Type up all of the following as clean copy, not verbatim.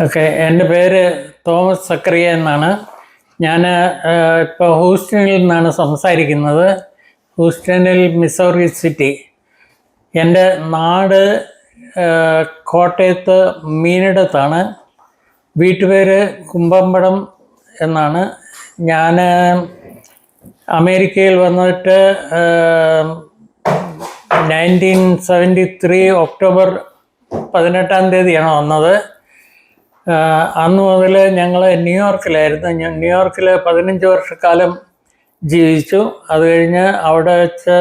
Okay, എൻ്റെ പേര് Thomas Zacharia എന്നാണ്. ഞാൻ ഇപ്പോൾ ഹൂസ്റ്റണിൽ നിന്നാണ് സംസാരിക്കുന്നത്. ഹൂസ്റ്റണിൽ, മിസൗറി സിറ്റി. എൻ്റെ നാട് കോട്ടയത്ത് മീനിടത്താണ്. വീട്ടുപേര് കുമ്പമ്പടം എന്നാണ്. ഞാൻ അമേരിക്കയിൽ വന്നിട്ട് 1973 ഒക്ടോബർ 18 വന്നത്. അന്ന് മുതൽ ഞങ്ങൾ ന്യൂയോർക്കിലായിരുന്നു. ന്യൂയോർക്കിൽ 15 വർഷക്കാലം ജീവിച്ചു. അത് കഴിഞ്ഞ് അവിടെ വെച്ച്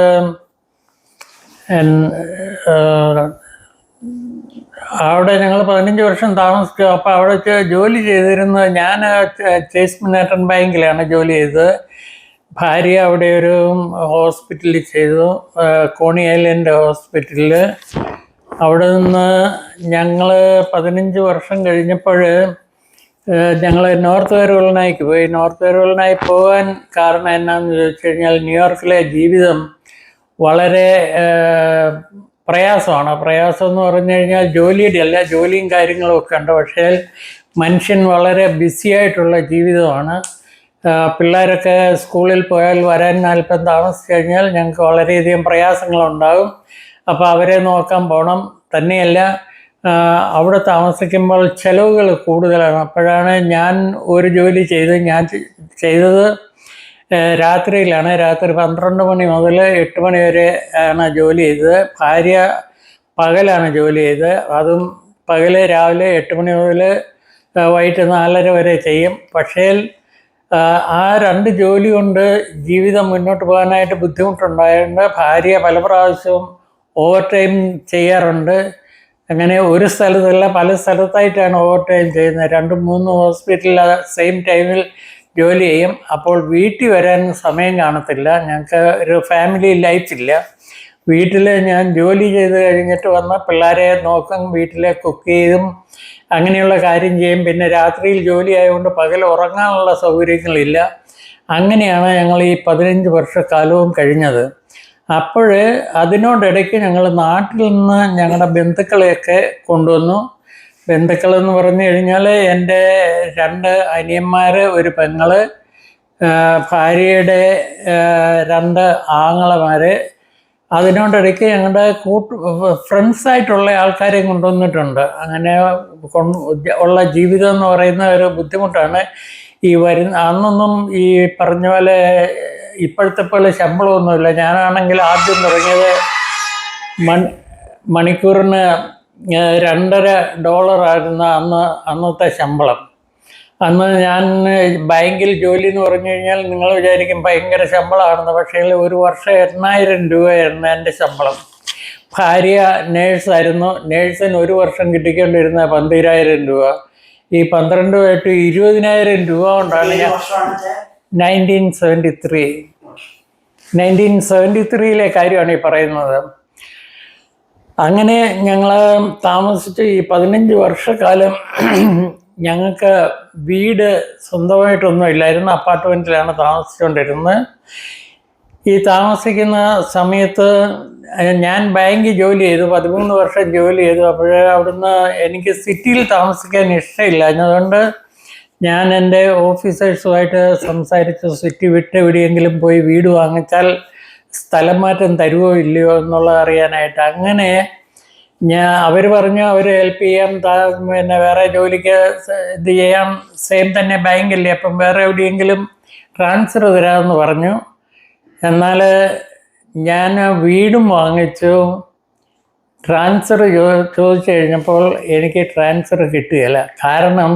ഞങ്ങൾ 15 വർഷം താമസിച്ചു. അപ്പോൾ അവിടെ വെച്ച് ജോലി ചെയ്തിരുന്നത്, ഞാൻ ചേസ് മനാട്ടൻ ബാങ്കിലാണ് ജോലി ചെയ്തത്. ഭാര്യ അവിടെ ഒരു ഹോസ്പിറ്റലിൽ ചെയ്തു, കോണി ഐലൻഡ് ഹോസ്പിറ്റലിൽ. അവിടെ നിന്ന് ഞങ്ങൾ 15 വർഷം കഴിഞ്ഞപ്പോൾ ഞങ്ങൾ നോർത്ത് കരോളിനയ്ക്ക് പോയി. നോർത്ത് കരോളിനായി പോകാൻ കാരണം എന്നാന്ന് ചോദിച്ചു കഴിഞ്ഞാൽ, ന്യൂയോർക്കിലെ ജീവിതം വളരെ പ്രയാസമാണ്. പ്രയാസം എന്ന് പറഞ്ഞു കഴിഞ്ഞാൽ ജോലിയുടെ അല്ല, ജോലിയും കാര്യങ്ങളും ഒക്കെ ഉണ്ട്. പക്ഷേ മനുഷ്യൻ വളരെ ബിസി ആയിട്ടുള്ള ജീവിതമാണ്. പിള്ളേരൊക്കെ സ്കൂളിൽ പോയാൽ വരാൻ അല്പം താമസിച്ച് കഴിഞ്ഞാൽ ഞങ്ങൾക്ക് വളരെയധികം പ്രയാസങ്ങളുണ്ടാകും. അപ്പോൾ അവരെ നോക്കാൻ പോകണം. തന്നെയല്ല, അവിടെ താമസിക്കുമ്പോൾ ചിലവുകൾ കൂടുതലാണ്. അപ്പോഴാണ് ഞാൻ ഒരു ജോലി ഞാൻ ചെയ്തത് രാത്രിയിലാണ്. രാത്രി 12 മണി മുതൽ 8 മണി വരെ ആണ് ജോലി ചെയ്തത്. ഭാര്യ പകലാണ് ജോലി ചെയ്തത്. അതും രാവിലെ 8 മണി മുതൽ വൈകിട്ട് 4:30 വരെ ചെയ്യും. പക്ഷേ ആ 2 ജോലി കൊണ്ട് ജീവിതം മുന്നോട്ട് പോകാനായിട്ട് ബുദ്ധിമുട്ടുണ്ടായതുകൊണ്ട് ഭാര്യ പല പ്രാവശ്യവും ഓവർ ടൈം ചെയ്യാറുണ്ട്. അങ്ങനെ ഒരു സ്ഥലത്തല്ല, പല സ്ഥലത്തായിട്ടാണ് ഓവർ ടൈം ചെയ്യുന്നത്. 2-3 ഹോസ്പിറ്റലിൽ സെയിം ടൈമിൽ ജോലി ചെയ്യും. അപ്പോൾ വീട്ടിൽ വരാൻ സമയം കാണത്തില്ല. ഞങ്ങൾക്ക് ഒരു ഫാമിലി ലൈഫില്ല. വീട്ടിൽ ഞാൻ ജോലി ചെയ്ത് കഴിഞ്ഞിട്ട് വന്ന് പിള്ളേരെ നോക്കും, വീട്ടിലെ കുക്ക് ചെയ്തും അങ്ങനെയുള്ള കാര്യം ചെയ്യും. പിന്നെ രാത്രിയിൽ ജോലി ആയതുകൊണ്ട് പകൽ ഉറങ്ങാനുള്ള സൗകര്യങ്ങളില്ല. അങ്ങനെയാണ് ഞങ്ങൾ ഈ 15 വർഷക്കാലവും കഴിഞ്ഞത്. അപ്പോൾ അതിനോടിടയ്ക്ക് ഞങ്ങൾ നാട്ടിൽ നിന്ന് ഞങ്ങളുടെ ബന്ധുക്കളെയൊക്കെ കൊണ്ടുവന്നു. ബന്ധുക്കളെന്ന് പറഞ്ഞു കഴിഞ്ഞാൽ എൻ്റെ 2 അനിയന്മാർ, ഒരു പെങ്ങൾ, ഭാര്യയുടെ 2 ആങ്ങളമാർ. അതിനോടിടയ്ക്ക് ഞങ്ങളുടെ ഫ്രണ്ട്സായിട്ടുള്ള ആൾക്കാരെയും കൊണ്ടുവന്നിട്ടുണ്ട്. അങ്ങനെ ഉള്ള ജീവിതം എന്ന് പറയുന്ന ഒരു ബുദ്ധിമുട്ടാണ്. അന്നൊന്നും ഈ പറഞ്ഞ പോലെ ഇപ്പോഴത്തെ പോലെ ശമ്പളമൊന്നുമില്ല. ഞാനാണെങ്കിൽ ആദ്യം തുടങ്ങിയത് മണിക്കൂറിന് $2.50 അന്നത്തെ ശമ്പളം. അന്ന് ഞാൻ ബാങ്കിൽ ജോലി എന്ന് പറഞ്ഞു കഴിഞ്ഞാൽ നിങ്ങൾ വിചാരിക്കും ഭയങ്കര ശമ്പളമാണെന്ന്. പക്ഷേ ഒരു വർഷം 8,000 രൂപയായിരുന്നു എൻ്റെ ശമ്പളം. ഭാര്യ നേഴ്സായിരുന്നു. നേഴ്സിന് ഒരു വർഷം കിട്ടിക്കൊണ്ടിരുന്ന 12,000 രൂപ. ഈ 12 ആയിട്ട് 20,000 രൂപ കൊണ്ടാണ് ഞാൻ 1973 കാര്യമാണ് ഈ പറയുന്നത്. അങ്ങനെ ഞങ്ങൾ താമസിച്ച് ഈ 15 വർഷക്കാലം ഞങ്ങൾക്ക് വീട് സ്വന്തമായിട്ടൊന്നും ഇല്ലായിരുന്നു. അപ്പാർട്ട്മെൻറ്റിലാണ് താമസിച്ചുകൊണ്ടിരുന്നത്. ഈ താമസിക്കുന്ന സമയത്ത് ഞാൻ ബാങ്കിൽ ജോലി ചെയ്തു, 13 വർഷം ജോലി ചെയ്തു. അപ്പോഴേ അവിടുന്ന് എനിക്ക് സിറ്റിയിൽ താമസിക്കാൻ ഇഷ്ടമില്ലാഞ്ഞതുകൊണ്ട് ഞാൻ എൻ്റെ ഓഫീസേഴ്സുമായിട്ട് സംസാരിച്ച് സിറ്റി വിട്ട് എവിടെയെങ്കിലും പോയി വീട് വാങ്ങിച്ചാൽ സ്ഥലം മാറ്റം തരുമോ ഇല്ലയോ എന്നുള്ളത് അറിയാനായിട്ട്. അങ്ങനെ അവർ പറഞ്ഞു അവർ ഹെൽപ്പ് ചെയ്യാം, പിന്നെ വേറെ ജോലിക്ക് ഇത് ചെയ്യാം, സെയിം തന്നെ ബാങ്കല്ലേ, അപ്പം വേറെ എവിടെയെങ്കിലും ട്രാൻസ്ഫർ തരാമെന്ന് പറഞ്ഞു. എന്നാൽ ഞാൻ വീടും വാങ്ങിച്ചു. ട്രാൻസ്ഫർ ചോദിച്ചു കഴിഞ്ഞപ്പോൾ എനിക്ക് ട്രാൻസ്ഫർ കിട്ടുകയില്ല. കാരണം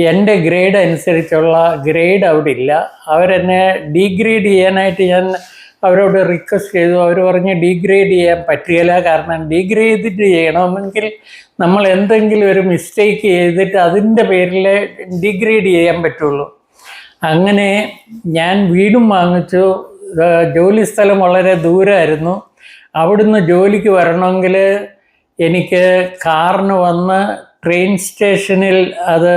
എൻ്റെ ഗ്രേഡ് അനുസരിച്ചുള്ള ഗ്രേഡ് അവിടെ ഇല്ല. അവരെന്നെ ഡീഗ്രേഡ് ചെയ്യാനായിട്ട് ഞാൻ അവരോട് റിക്വസ്റ്റ് ചെയ്തു. അവർ പറഞ്ഞ് ഡീഗ്രേഡ് ചെയ്യാൻ പറ്റുകയില്ല. കാരണം ഡീഗ്രേഡ് ചെയ്യണമെങ്കിൽ നമ്മൾ എന്തെങ്കിലും ഒരു മിസ്റ്റേക്ക് ചെയ്തിട്ട് അതിൻ്റെ പേരിൽ ഡീഗ്രേഡ് ചെയ്യാൻ പറ്റുള്ളൂ. അങ്ങനെ ഞാൻ വീടും വാങ്ങിച്ചു. ജോലി സ്ഥലം വളരെ ദൂരമായിരുന്നു. അവിടുന്ന് ജോലിക്ക് വരണമെങ്കിൽ എനിക്ക് കാറിന് വന്ന് ട്രെയിൻ സ്റ്റേഷനിൽ അത്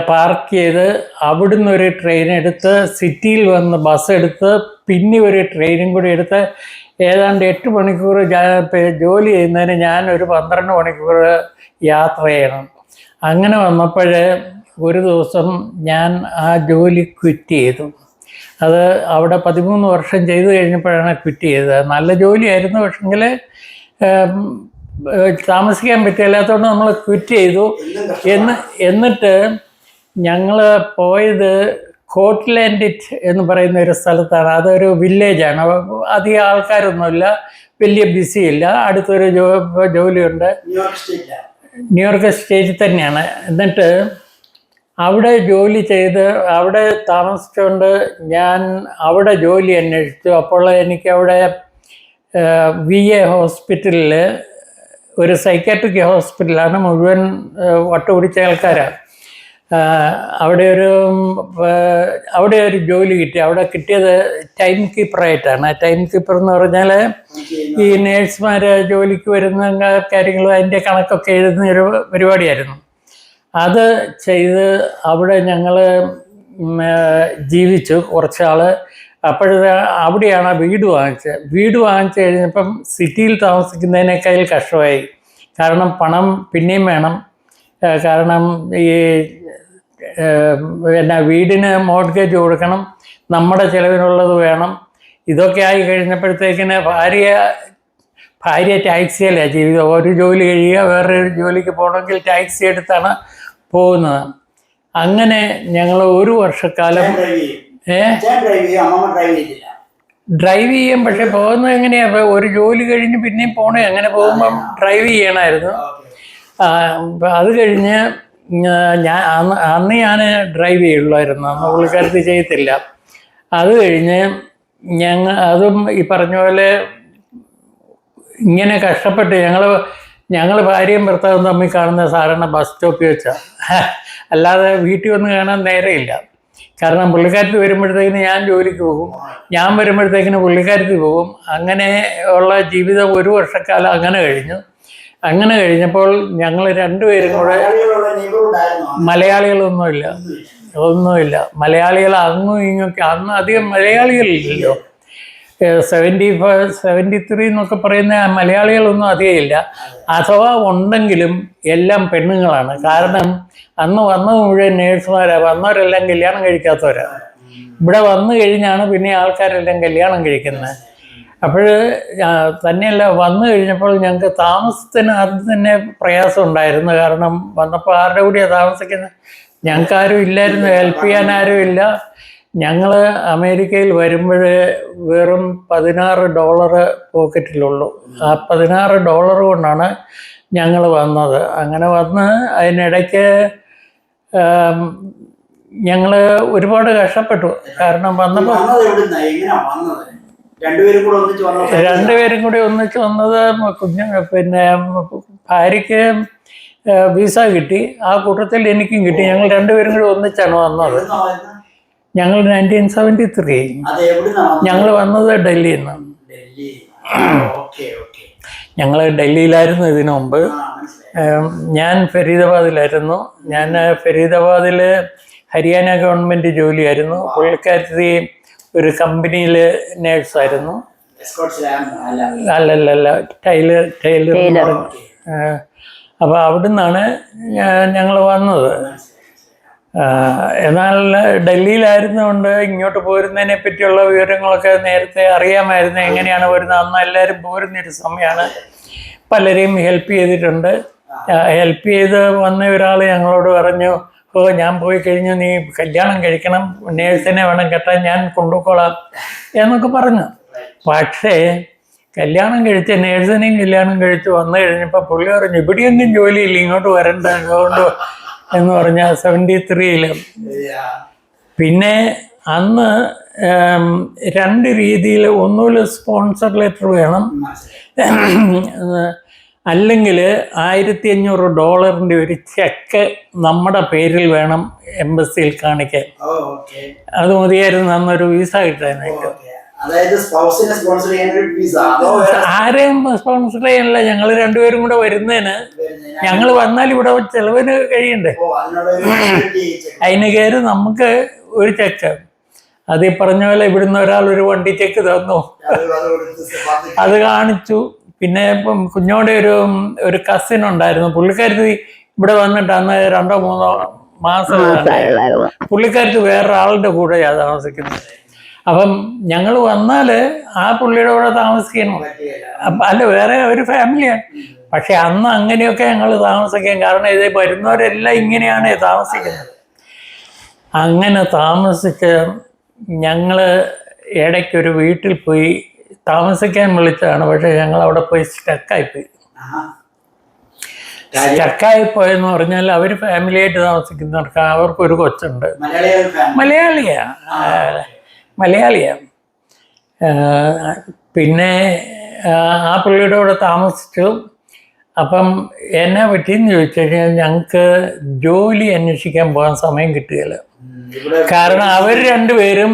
പാർക്ക് ചെയ്ത് അവിടുന്ന് ഒരു ട്രെയിൻ എടുത്ത് സിറ്റിയിൽ വന്ന് ബസ് എടുത്ത് പിന്നെ ഒരു ട്രെയിനും കൂടി എടുത്ത് ഏതാണ്ട് 8 മണിക്കൂർ ജോലി ചെയ്യുന്നതിന് ഞാൻ ഒരു 12 മണിക്കൂർ യാത്ര ചെയ്യണം. അങ്ങനെ വന്നപ്പോൾ ഒരു ദിവസം ഞാൻ ആ ജോലി ക്വിറ്റ് ചെയ്തു. അത് അവിടെ 13 വർഷം ചെയ്തു കഴിഞ്ഞപ്പോഴാണ് ക്വിറ്റ് ചെയ്തത്. നല്ല ജോലിയായിരുന്നു, പക്ഷെങ്കിൽ താമസിക്കാൻ പറ്റില്ലാത്തതുകൊണ്ട് നമ്മൾ ക്വിറ്റ് ചെയ്തു. എന്നിട്ട് ഞങ്ങൾ പോയത് കോട്ട്ലാൻഡിറ്റ് എന്ന് പറയുന്ന ഒരു സ്ഥലത്താണ്. അതൊരു വില്ലേജാണ്, അധികം ആൾക്കാരൊന്നുമില്ല, വലിയ ബിസിയില്ല, അടുത്തൊരു ജോലിയുണ്ട്. ന്യൂയോർക്ക് സ്റ്റേറ്റിൽ തന്നെയാണ്. എന്നിട്ട് അവിടെ ജോലി ചെയ്ത് അവിടെ താമസിച്ചുകൊണ്ട് ഞാൻ അവിടെ ജോലി അന്വേഷിച്ചു. അപ്പോൾ എനിക്കവിടെ VA ഹോസ്പിറ്റലിൽ, ഒരു സൈക്കാട്രിക് ഹോസ്പിറ്റലാണ്, മുഴുവൻ വട്ടുപിടിച്ച ആൾക്കാരാണ്. അവിടെ ഒരു ജോലി കിട്ടി. അവിടെ കിട്ടിയത് ടൈം കീപ്പറായിട്ടാണ്. ടൈം കീപ്പർ എന്ന് പറഞ്ഞാൽ ഈ നേഴ്സുമാർ ജോലിക്ക് വരുന്ന കാര്യങ്ങളും അതിൻ്റെ കണക്കൊക്കെ എഴുതുന്ന ഒരു പരിപാടിയായിരുന്നു. അത് ചെയ്ത് അവിടെ ഞങ്ങൾ ജീവിച്ചു കുറച്ചാൾ. അവിടെയാണ് വീട് വാങ്ങിച്ചത്. വീട് വാങ്ങിച്ചു കഴിഞ്ഞപ്പം സിറ്റിയിൽ താമസിക്കുന്നതിനേക്കാൾ കഷ്ടമായി. കാരണം പണം പിന്നെയും വേണം. കാരണം ഈ വീടിന് മോർട്ട്ഗേജ് കൊടുക്കണം, നമ്മുടെ ചിലവിനുള്ളത് വേണം. ഇതൊക്കെ ആയി കഴിഞ്ഞപ്പോഴത്തേക്കിന് ഭാര്യ ടാക്സിയിലാണ് ജീവിതം. ഒരു ജോലി കഴിയുക, വേറൊരു ജോലിക്ക് പോകണമെങ്കിൽ ടാക്സി എടുത്താണ് പോകുന്നത്. അങ്ങനെ ഞങ്ങൾ ഒരു വർഷക്കാലം ഡ്രൈവ് ചെയ്യും. പക്ഷെ പോകുന്നത് എങ്ങനെയാണ്, ഒരു ജോലി കഴിഞ്ഞ് പിന്നെയും പോകണേ, അങ്ങനെ പോകുമ്പം ഡ്രൈവ് ചെയ്യണമായിരുന്നു. അത് കഴിഞ്ഞ് അന്ന് ഞാൻ ഡ്രൈവ് ചെയ്യുള്ളായിരുന്നു, അന്ന് പുള്ളിക്കാരത്തി ചെയ്യത്തില്ല. അത് കഴിഞ്ഞ് അതും ഈ പറഞ്ഞ പോലെ ഇങ്ങനെ കഷ്ടപ്പെട്ട് ഞങ്ങൾ ഭാര്യയും ഭർത്താവും തമ്മിൽ കാണുന്ന സാധാരണ ബസ് സ്റ്റോപ്പിൽ വെച്ചാൽ, അല്ലാതെ വീട്ടിൽ വന്ന് കാണാൻ നേരെയില്ല. കാരണം പുള്ളിക്കാരത്തി വരുമ്പോഴത്തേക്കിന് ഞാൻ ജോലിക്ക് പോകും, ഞാൻ വരുമ്പോഴത്തേക്കിന് പുള്ളിക്കാരത്തി പോകും. അങ്ങനെ ഉള്ള ജീവിതം ഒരു വർഷക്കാലം അങ്ങനെ കഴിഞ്ഞു. അങ്ങനെ കഴിഞ്ഞപ്പോൾ ഞങ്ങൾ രണ്ടുപേരും കൂടെ, ഒന്നുമില്ല മലയാളികൾ അങ്ങും ഇങ്ങൊക്കെ, അന്ന് അധികം മലയാളികളില്ലല്ലോ. 73 എന്നൊക്കെ പറയുന്ന മലയാളികളൊന്നും അധികം ഇല്ല. അഥവാ ഉണ്ടെങ്കിലും എല്ലാം പെണ്ണുങ്ങളാണ്. കാരണം അന്ന് വന്നത് മുഴുവൻ നേഴ്സുമാരാണ്. വന്നവരെല്ലാം കല്യാണം കഴിക്കാത്തവരാണ്. ഇവിടെ വന്നു കഴിഞ്ഞാണ് പിന്നെ ആൾക്കാരെല്ലാം കല്യാണം കഴിക്കുന്നത്. അപ്പോൾ തന്നെയല്ല, വന്നു കഴിഞ്ഞപ്പോൾ ഞങ്ങൾക്ക് താമസത്തിന് ആദ്യം തന്നെ പ്രയാസം ഉണ്ടായിരുന്നു. കാരണം വന്നപ്പോൾ ആരുടെ കൂടിയാണ് താമസിക്കുന്നത്, ഞങ്ങൾക്കാരും ഇല്ലായിരുന്നു, ഹെൽപ്പ് ചെയ്യാൻ ആരും ഇല്ല. ഞങ്ങൾ അമേരിക്കയിൽ വരുമ്പോൾ വെറും $16 പോക്കറ്റിലുള്ളൂ. ആ $16 കൊണ്ടാണ് ഞങ്ങൾ വന്നത്. അങ്ങനെ വന്ന് അതിനിടയ്ക്ക് ഞങ്ങൾ ഒരുപാട് കഷ്ടപ്പെട്ടു. കാരണം വന്നപ്പോൾ രണ്ടുപേരും കൂടി ഒന്നിച്ച് വന്നത്. പിന്നെ ഭാര്യയ്ക്ക് വിസ കിട്ടി, ആ കൂട്ടത്തിൽ എനിക്കും കിട്ടി. ഞങ്ങൾ രണ്ടുപേരും കൂടി ഒന്നിച്ചാണ് വന്നത്. ഞങ്ങൾ 1973 ഞങ്ങൾ വന്നത് ഡൽഹിയിൽ നിന്ന്. ഞങ്ങൾ ഡൽഹിയിലായിരുന്നു ഇതിനു മുമ്പ്. ഞാൻ ഫരീദാബാദിലായിരുന്നു. ഞാൻ ഫരീദാബാദിൽ ഹരിയാന ഗവൺമെൻറ് ജോലിയായിരുന്നു. പുള്ളിക്കാരത്തി ഒരു കമ്പനിയിൽ നേഴ്സായിരുന്നു. അല്ലല്ല, ടൈലർ. അപ്പോൾ അവിടെ നിന്നാണ് ഞങ്ങൾ വന്നത്. എന്നാൽ ഡൽഹിയിലായിരുന്നുകൊണ്ട് ഇങ്ങോട്ട് പോരുന്നതിനെ പറ്റിയുള്ള വിവരങ്ങളൊക്കെ നേരത്തെ അറിയാമായിരുന്നു. എങ്ങനെയാണ് വരുന്നത്, അന്ന് എല്ലാവരും പോരുന്നൊരു സമയമാണ്. പലരെയും ഹെൽപ്പ് ചെയ്തിട്ടുണ്ട്. ഹെൽപ്പ് ചെയ്ത് വന്ന ഒരാൾ ഞങ്ങളോട് പറഞ്ഞു, ഞാൻ പോയി കഴിഞ്ഞു, നീ കല്യാണം കഴിക്കണം, നേഴ്സിനെ വേണം കെട്ടാൻ, ഞാൻ കൊണ്ടുപോയിക്കോളാം എന്നൊക്കെ പറഞ്ഞു. പക്ഷേ കല്യാണം കഴിച്ച നേഴ്സിനെയും കല്യാണം കഴിച്ച് വന്നു കഴിഞ്ഞപ്പോൾ പുള്ളി പറഞ്ഞു, ഇവിടെയൊന്നും ജോലിയില്ല, ഇങ്ങോട്ട് വരണ്ട, അതുകൊണ്ട് എന്ന് പറഞ്ഞാൽ 73-ൽ. പിന്നെ അന്ന് 2 രീതിയിൽ, ഒന്നുമില്ല സ്പോൺസർ ലെറ്റർ വേണം, അല്ലെങ്കിൽ $1500 ഒരു ചെക്ക് നമ്മുടെ പേരിൽ വേണം എംബസിയിൽ കാണിക്കാൻ. അത് മതിയായിരുന്നു അന്നൊരു വിസ കിട്ടാനായിട്ട്. ആരെയും സ്പോൺസർ ചെയ്യാനില്ല, ഞങ്ങൾ രണ്ടുപേരും കൂടെ വരുന്നതിന്. ഞങ്ങൾ വന്നാൽ ഇവിടെ ചെലവിന് കഴിയണ്ടേ, അതിന് കയറി നമുക്ക് ഒരു ചെക്ക്. അത് ഈ പറഞ്ഞ പോലെ ഇവിടുന്ന് ഒരാൾ ഒരു വണ്ടി ചെക്ക് തന്നു, അത് കാണിച്ചു. പിന്നെ ഇപ്പം കുഞ്ഞോടെ ഒരു കസിൻ ഉണ്ടായിരുന്നു, പുള്ളിക്കാരത്തി ഇവിടെ വന്നിട്ട് അന്ന് 2-3 മാസം പുള്ളിക്കാരത്ത് വേറൊരാളുടെ കൂടെയാണ് താമസിക്കുന്നത്. അപ്പം ഞങ്ങൾ വന്നാൽ ആ പുള്ളിയുടെ കൂടെ താമസിക്കണം. അല്ല, വേറെ ഒരു ഫാമിലിയാണ്. പക്ഷെ അന്ന് അങ്ങനെയൊക്കെ ഞങ്ങൾ താമസിക്കാൻ കാരണം ഇത് വരുന്നവരെല്ലാം ഇങ്ങനെയാണ് താമസിക്കുന്നത്. അങ്ങനെ താമസിച്ച് ഞങ്ങൾ ഇടയ്ക്കൊരു വീട്ടിൽ പോയി താമസിക്കാൻ വിളിച്ചതാണ്. പക്ഷെ ഞങ്ങൾ അവിടെ പോയി സ്റ്റക്കായിപ്പോയി. സ്റ്റക്കായിപ്പോയെന്ന് പറഞ്ഞാൽ അവർ ഫാമിലിയായിട്ട് താമസിക്കുന്നവർക്ക് അവർക്കൊരു കൊച്ചുണ്ട്. മലയാളിയാണ്. പിന്നെ ആ പുള്ളിയുടെ കൂടെ താമസിച്ചു. അപ്പം എന്നാ പറ്റിയെന്ന് ചോദിച്ചു കഴിഞ്ഞാൽ ഞങ്ങൾക്ക് ജോലി അന്വേഷിക്കാൻ പോകാൻ സമയം കിട്ടുകയില്ല. കാരണം അവർ രണ്ടുപേരും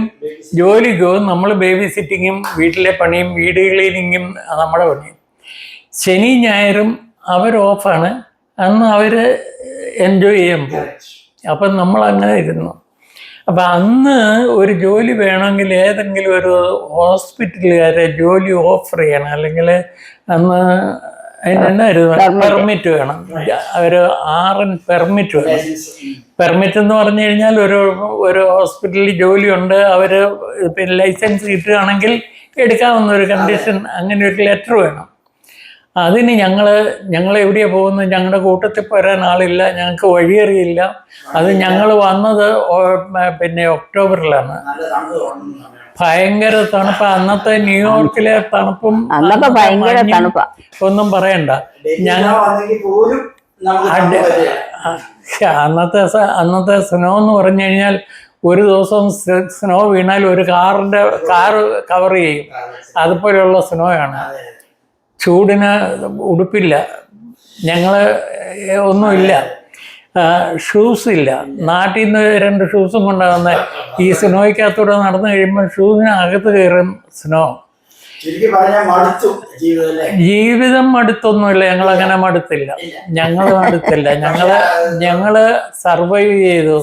ജോലിക്ക് പോകും, നമ്മൾ ബേബി സിറ്റിങ്ങും വീട്ടിലെ പണിയും വീട് ക്ലീനിങ്ങും നമ്മുടെ പണിയും. ശനി ഞായറും അവർ ഓഫാണ്. അന്ന് അവർ എൻജോയ് ചെയ്യാൻ പോകും. അപ്പം നമ്മളങ്ങനെ ഇരുന്നു. അപ്പം അന്ന് ഒരു ജോലി വേണമെങ്കിൽ ഏതെങ്കിലും ഒരു ഹോസ്പിറ്റലുകാരെ ജോലി ഓഫർ ചെയ്യണം. അല്ലെങ്കിൽ അന്ന് അതിനെന്നായിരുന്നു പെർമിറ്റ് വേണം. ഒരു RN പെർമിറ്റ് വേണം. പെർമിറ്റ് എന്ന് പറഞ്ഞു കഴിഞ്ഞാൽ ഒരു ഹോസ്പിറ്റലിൽ ജോലിയുണ്ട്, അവർ പിന്നെ ലൈസൻസ് കിട്ടുകയാണെങ്കിൽ എടുക്കാവുന്ന ഒരു കണ്ടീഷൻ, അങ്ങനെ ഒരു ലെറ്റർ വേണം. അതിന് ഞങ്ങൾ എവിടെയാണ് പോകുന്നത്? ഞങ്ങളുടെ കൂട്ടത്തിൽ വരാൻ ആളില്ല, ഞങ്ങൾക്ക് വഴിയറിയില്ല. അത് ഞങ്ങൾ വന്നത് പിന്നെ ഒക്ടോബറിലാണ്. ഭയങ്കര തണുപ്പ്. അന്നത്തെ ന്യൂയോർക്കിലെ തണുപ്പും ഒന്നും പറയണ്ട. അന്നത്തെ സ്നോ എന്ന് പറഞ്ഞു കഴിഞ്ഞാൽ ഒരു ദിവസം സ്നോ വീണാൽ ഒരു കാറ് കവർ ചെയ്യും. അതുപോലെയുള്ള സ്നോയാണ്. ചൂടിന് ഉടുപ്പില്ല, ഞങ്ങൾ ഒന്നുമില്ല, ഷൂസ് ഇല്ല. നാട്ടിൽ നിന്ന് 2 ഷൂസും കൊണ്ടാകുന്ന ഈ സ്നോയ്ക്കകത്തൂടെ നടന്നു കഴിയുമ്പോൾ ഷൂസിനകത്ത് കയറും സ്നോ. ജീവിതം മടുത്തൊന്നുമില്ല. ഞങ്ങളങ്ങനെ മടുത്തില്ല. ഞങ്ങള് സർവൈവ് ചെയ്തു.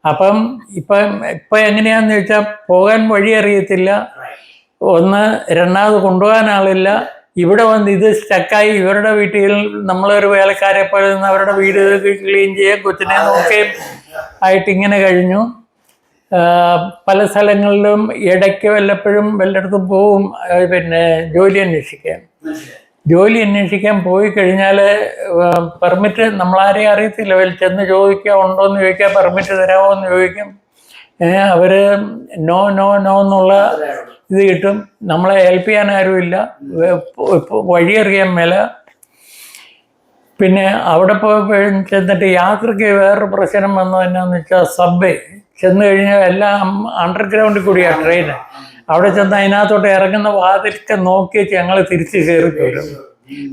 അപ്പം ഇപ്പം എങ്ങനെയാന്ന് ചോദിച്ചാൽ പോകാൻ വഴി അറിയത്തില്ല. രണ്ടാമത് കൊണ്ടുപോകാൻ ആളില്ല. ഇവിടെ വന്ന് ഇത് സ്റ്റക്കായി ഇവരുടെ വീട്ടിൽ നമ്മളൊരു വേലക്കാരെ പോലെ നിന്ന് അവരുടെ വീട് ക്ലീൻ ചെയ്യുകയും കൊച്ചിനെ നോക്കുകയും ആയിട്ട് ഇങ്ങനെ കഴിഞ്ഞു. പല സ്ഥലങ്ങളിലും ഇടയ്ക്ക് വല്ലയിടത്തും പോവും പിന്നെ ജോലി അന്വേഷിക്കാൻ പോയി കഴിഞ്ഞാൽ പെർമിറ്റ് നമ്മളാരെയും അറിയത്തില്ല. ചെന്ന് ചോദിക്കുക, ഉണ്ടോയെന്ന് ചോദിക്കുക, പെർമിറ്റ് തരാമോ എന്ന് ചോദിക്കും. അവർ നോ എന്നുള്ള ഇത് കിട്ടും. നമ്മളെ ഹെൽപ്പ് ചെയ്യാൻ ആരുമില്ല, വഴിയറിയാൻ മേല. പിന്നെ അവിടെ പോയി ചെന്നിട്ട് യാത്രയ്ക്ക് വേറൊരു പ്രശ്നം വന്നത് എന്നാന്ന് വെച്ചാൽ സബ്വേ ചെന്ന് കഴിഞ്ഞാൽ എല്ലാം അണ്ടർഗ്രൗണ്ടിൽ കൂടിയാണ് ട്രെയിന്. അവിടെ ചെന്ന് അതിനകത്തോട്ട് ഇറങ്ങുന്ന വാതിലൊക്കെ നോക്കി വെച്ച് ഞങ്ങൾ തിരിച്ച് കയറി പോരും.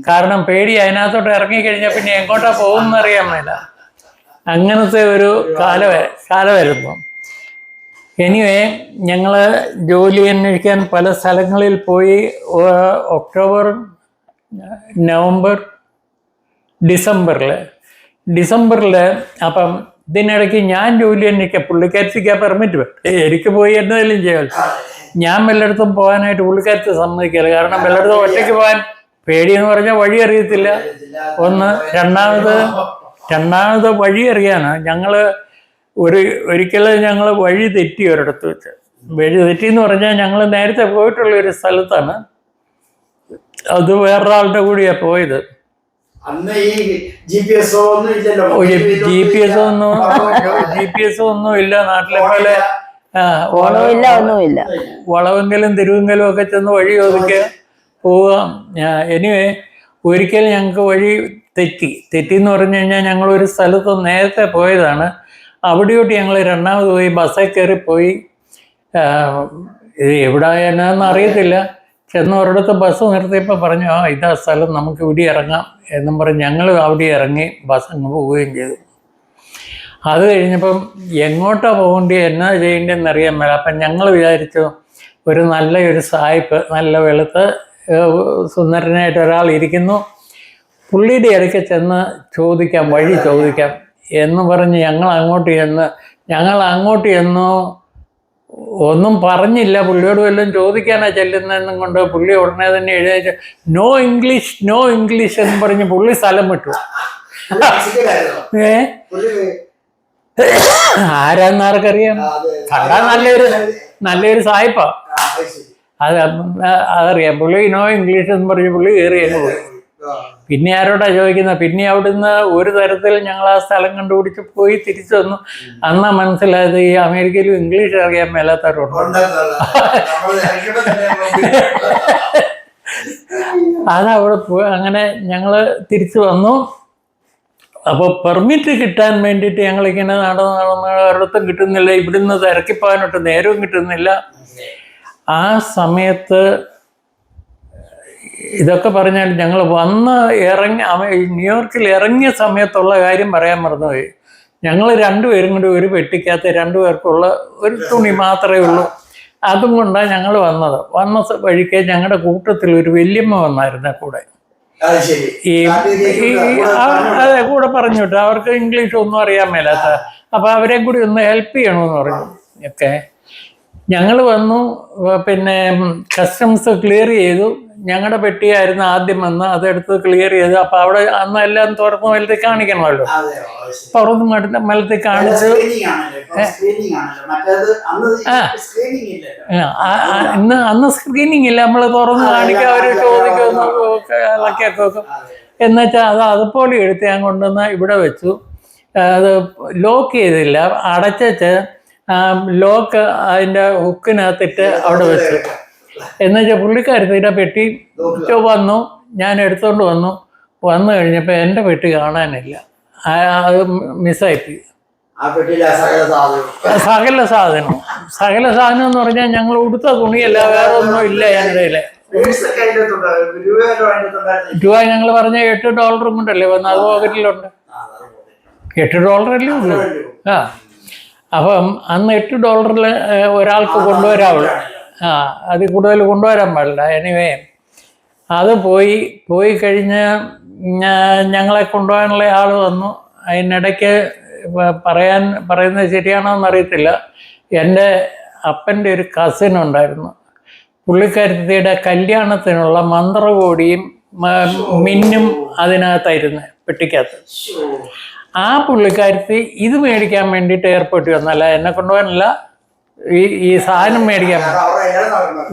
കാരണം പേടി, അതിനകത്തോട്ട് ഇറങ്ങിക്കഴിഞ്ഞാൽ പിന്നെ എങ്ങോട്ടാ പോകുമെന്ന് അറിയാൻ മേല. അങ്ങനത്തെ ഒരു കാലമായിരുന്നു. എനിവേ ഞങ്ങൾ ജോലി അന്വേഷിക്കാൻ പല സ്ഥലങ്ങളിൽ പോയി. ഒക്ടോബർ, നവംബർ, ഡിസംബറിൽ അപ്പം ഇതിനിടയ്ക്ക് ഞാൻ ജോലി അന്വേഷിക്കാം. പുള്ളിക്കാരത്തിക്ക് പെർമിറ്റ് വേണം, എനിക്ക് പോയി എന്തെങ്കിലും ചെയ്യാമല്ലോ. ഞാൻ വല്ലയിടത്തും പോകാനായിട്ട് പുള്ളിക്കാരത്ത് സമ്മതിക്കില്ല. കാരണം വല്ലയിടത്തും ഒറ്റയ്ക്ക് പോകാൻ പേടിയെന്ന് പറഞ്ഞാൽ വഴി അറിയത്തില്ല. രണ്ടാമത് വഴി അറിയാനാണ്. ഒരിക്കലും ഞങ്ങൾ വഴി തെറ്റി ഒരിടത്ത് വെച്ച്. വഴി തെറ്റിയെന്ന് പറഞ്ഞാൽ ഞങ്ങൾ നേരത്തെ പോയിട്ടുള്ള ഒരു സ്ഥലത്താണ്. അത് വേറൊരാളുടെ കൂടിയാണ് പോയത്. GPS ഒന്നും ഇല്ല. നാട്ടിലെ പോലെ വളവെങ്കിലും തിരുവെങ്കിലും ഒക്കെ ചെന്ന് വഴി ചോദിക്കുക, പോവാം. എനിവേ ഒരിക്കൽ ഞങ്ങൾക്ക് വഴി തെറ്റിന്ന് പറഞ്ഞു കഴിഞ്ഞാൽ ഞങ്ങളൊരു സ്ഥലത്ത് നേരത്തെ പോയതാണ്. അവിടെയോട്ട് ഞങ്ങൾ രണ്ടാമത് പോയി ബസ്സിൽ കയറിപ്പോയി. ഇത് എവിടെ എന്നാന്ന് അറിയത്തില്ല. ചെന്ന് ഒരിടത്ത് ബസ് നിർത്തിയപ്പോൾ പറഞ്ഞു, ഇതാ സ്ഥലം, നമുക്ക് ഇവിടെ ഇറങ്ങാം എന്നും പറഞ്ഞ് ഞങ്ങൾ അവിടെ ഇറങ്ങി ബസ് അങ്ങ് പോവുകയും ചെയ്തു. അത് കഴിഞ്ഞപ്പം എങ്ങോട്ടാണ് പോകേണ്ടത്, എന്നാ ചെയ്യേണ്ടതെന്ന് അറിയാൻ മേല. അപ്പം ഞങ്ങൾ വിചാരിച്ചു നല്ലൊരു സായിപ്പ്, നല്ല വെളുത്ത് സുന്ദരനായിട്ട് ഒരാൾ ഇരിക്കുന്നു, പുള്ളിയുടെ ഇടയ്ക്ക് ചെന്ന് വഴി ചോദിക്കാം എന്ന് പറഞ്ഞ് ഞങ്ങൾ അങ്ങോട്ട് ചെന്നു. ഒന്നും പറഞ്ഞില്ല. പുള്ളിയോട് വല്ലതും ചോദിക്കാനാണ് ചെല്ലുന്നതെന്നും കൊണ്ട് പുള്ളി ഉടനെ തന്നെ എഴുന്നേറ്റ് നോ ഇംഗ്ലീഷ് എന്ന് പറഞ്ഞ് പുള്ളി സ്ഥലം വിട്ടു. ഏ ആരാന്ന് ആർക്കറിയാം. കണ്ടാ നല്ലൊരു സായിപ്പാ. അതറിയാം. പുള്ളി നോ ഇംഗ്ലീഷ് എന്ന് പറഞ്ഞ് പുള്ളി കയറിയങ്ങ് പോയി. പിന്നെ ആരോടാ ചോദിക്കുന്നത്? പിന്നെ അവിടുന്ന് ഒരു തരത്തിൽ ഞങ്ങൾ ആ സ്ഥലം കണ്ടുപിടിച്ച് പോയി തിരിച്ചു വന്നു. അന്നാ മനസ്സിലായത് ഈ അമേരിക്കയിലും ഇംഗ്ലീഷ് അറിയാൻ മേലാത്തവരുണ്ട്. അതവിടെ പോയി. അങ്ങനെ ഞങ്ങൾ തിരിച്ചു വന്നു. അപ്പോൾ പെർമിറ്റ് കിട്ടാൻ വേണ്ടിയിട്ട് ഞങ്ങളിങ്ങനെ നടന്ന് ഒരിടത്തും കിട്ടുന്നില്ല. ഇവിടുന്ന് തിരക്കിപ്പോകാനൊട്ട് നേരവും കിട്ടുന്നില്ല. ആ സമയത്ത് ഇതൊക്കെ പറഞ്ഞാൽ ഞങ്ങൾ ന്യൂയോർക്കിൽ ഇറങ്ങിയ സമയത്തുള്ള കാര്യം പറയാൻ മറന്നുപോയി. ഞങ്ങൾ രണ്ടുപേരും കൂടി ഒരു പെട്ടിക്കകത്ത് രണ്ടുപേർക്കുള്ള ഒരു തുണി മാത്രമേ ഉള്ളൂ. അതും കൊണ്ടാണ് ഞങ്ങൾ വന്ന വഴിക്ക് ഞങ്ങളുടെ കൂട്ടത്തിൽ ഒരു വല്യമ്മ വന്നായിരുന്നു കൂടെ. അതെ, കൂടെ പറഞ്ഞു വിട്ടു. അവർക്ക് ഇംഗ്ലീഷ് ഒന്നും അറിയാൻ മേലാത്ത. അപ്പൊ അവരെ കൂടി ഒന്ന് ഹെൽപ്പ് ചെയ്യണമെന്ന് പറഞ്ഞു. ഒക്കെ ഞങ്ങൾ വന്നു. പിന്നെ കസ്റ്റംസ് ക്ലിയർ ചെയ്തു. ഞങ്ങളുടെ പെട്ടിയായിരുന്നു ആദ്യം വന്ന് അതെടുത്ത് ക്ലിയർ ചെയ്തു. അപ്പൊ അവിടെ അന്ന് എല്ലാം തുറന്ന് മലത്തിൽ കാണിക്കണമല്ലോ. തുറന്ന് മലത്തിൽ കാണിച്ചു. അന്ന് സ്ക്രീനിങ് ഇല്ല. നമ്മൾ തുറന്ന് കാണിക്കുക, അവർ ചോദിക്കുന്നു, ഇളക്കിയൊക്കെ വെക്കും. എന്നുവെച്ചാൽ അതുപോലെ എടുത്ത് ഞാൻ കൊണ്ടുവന്ന് ഇവിടെ വെച്ചു. അത് ലോക്ക് ചെയ്തില്ല, അടച്ചു. ലോക്ക് അതിൻ്റെ ഹുക്കിനകത്തിട്ട് അവിടെ വെച്ചു. എന്നുവെച്ചാൽ പുള്ളിക്കാരത്തിൻ്റെ പെട്ടി വന്നു. ഞാൻ എടുത്തോണ്ട് വന്നു കഴിഞ്ഞപ്പോൾ എൻ്റെ പെട്ടി കാണാനില്ല. അത് മിസ്സായിപ്പോയി. സകല സാധനം എന്ന് പറഞ്ഞാൽ ഞങ്ങൾ ഉടുത്ത തുണിയല്ല, വേറെ ഒന്നും ഇല്ല ഞങ്ങളുടെ കയ്യില്. രൂപ ഞങ്ങൾ പറഞ്ഞ $8 കൊണ്ടല്ലേ വന്ന്. അത് പോക്കറ്റിലുണ്ട്. $8 ഉള്ളൂ. അപ്പം അന്ന് $8 ഒരാൾക്ക് കൊണ്ടുവരാവുള്ളൂ. അതിൽ കൂടുതൽ കൊണ്ടുവരാൻ പാടില്ല. എനിവേ അത് പോയി കഴിഞ്ഞ് ഞങ്ങളെ കൊണ്ടുപോകാനുള്ള ആൾ വന്നു. അതിനിടയ്ക്ക് പറയുന്നത് ശരിയാണോ എന്നറിയത്തില്ല. എൻ്റെ അപ്പൻ്റെ ഒരു കസിൻ ഉണ്ടായിരുന്നു. പുള്ളിക്കാരത്തിയുടെ കല്യാണത്തിനുള്ള മന്ത്രകോടിയും മിന്നും അതിനകത്തായിരുന്നു, പെട്ടിക്കകത്ത്. ആ പുള്ളിക്കാരത്തി ഇത് മേടിക്കാൻ വേണ്ടിയിട്ട് എയർപോർട്ടിൽ വന്നല്ല, എന്നെ കൊണ്ടുപോകാനല്ല, ഈ സാധനം മേടിക്കാൻ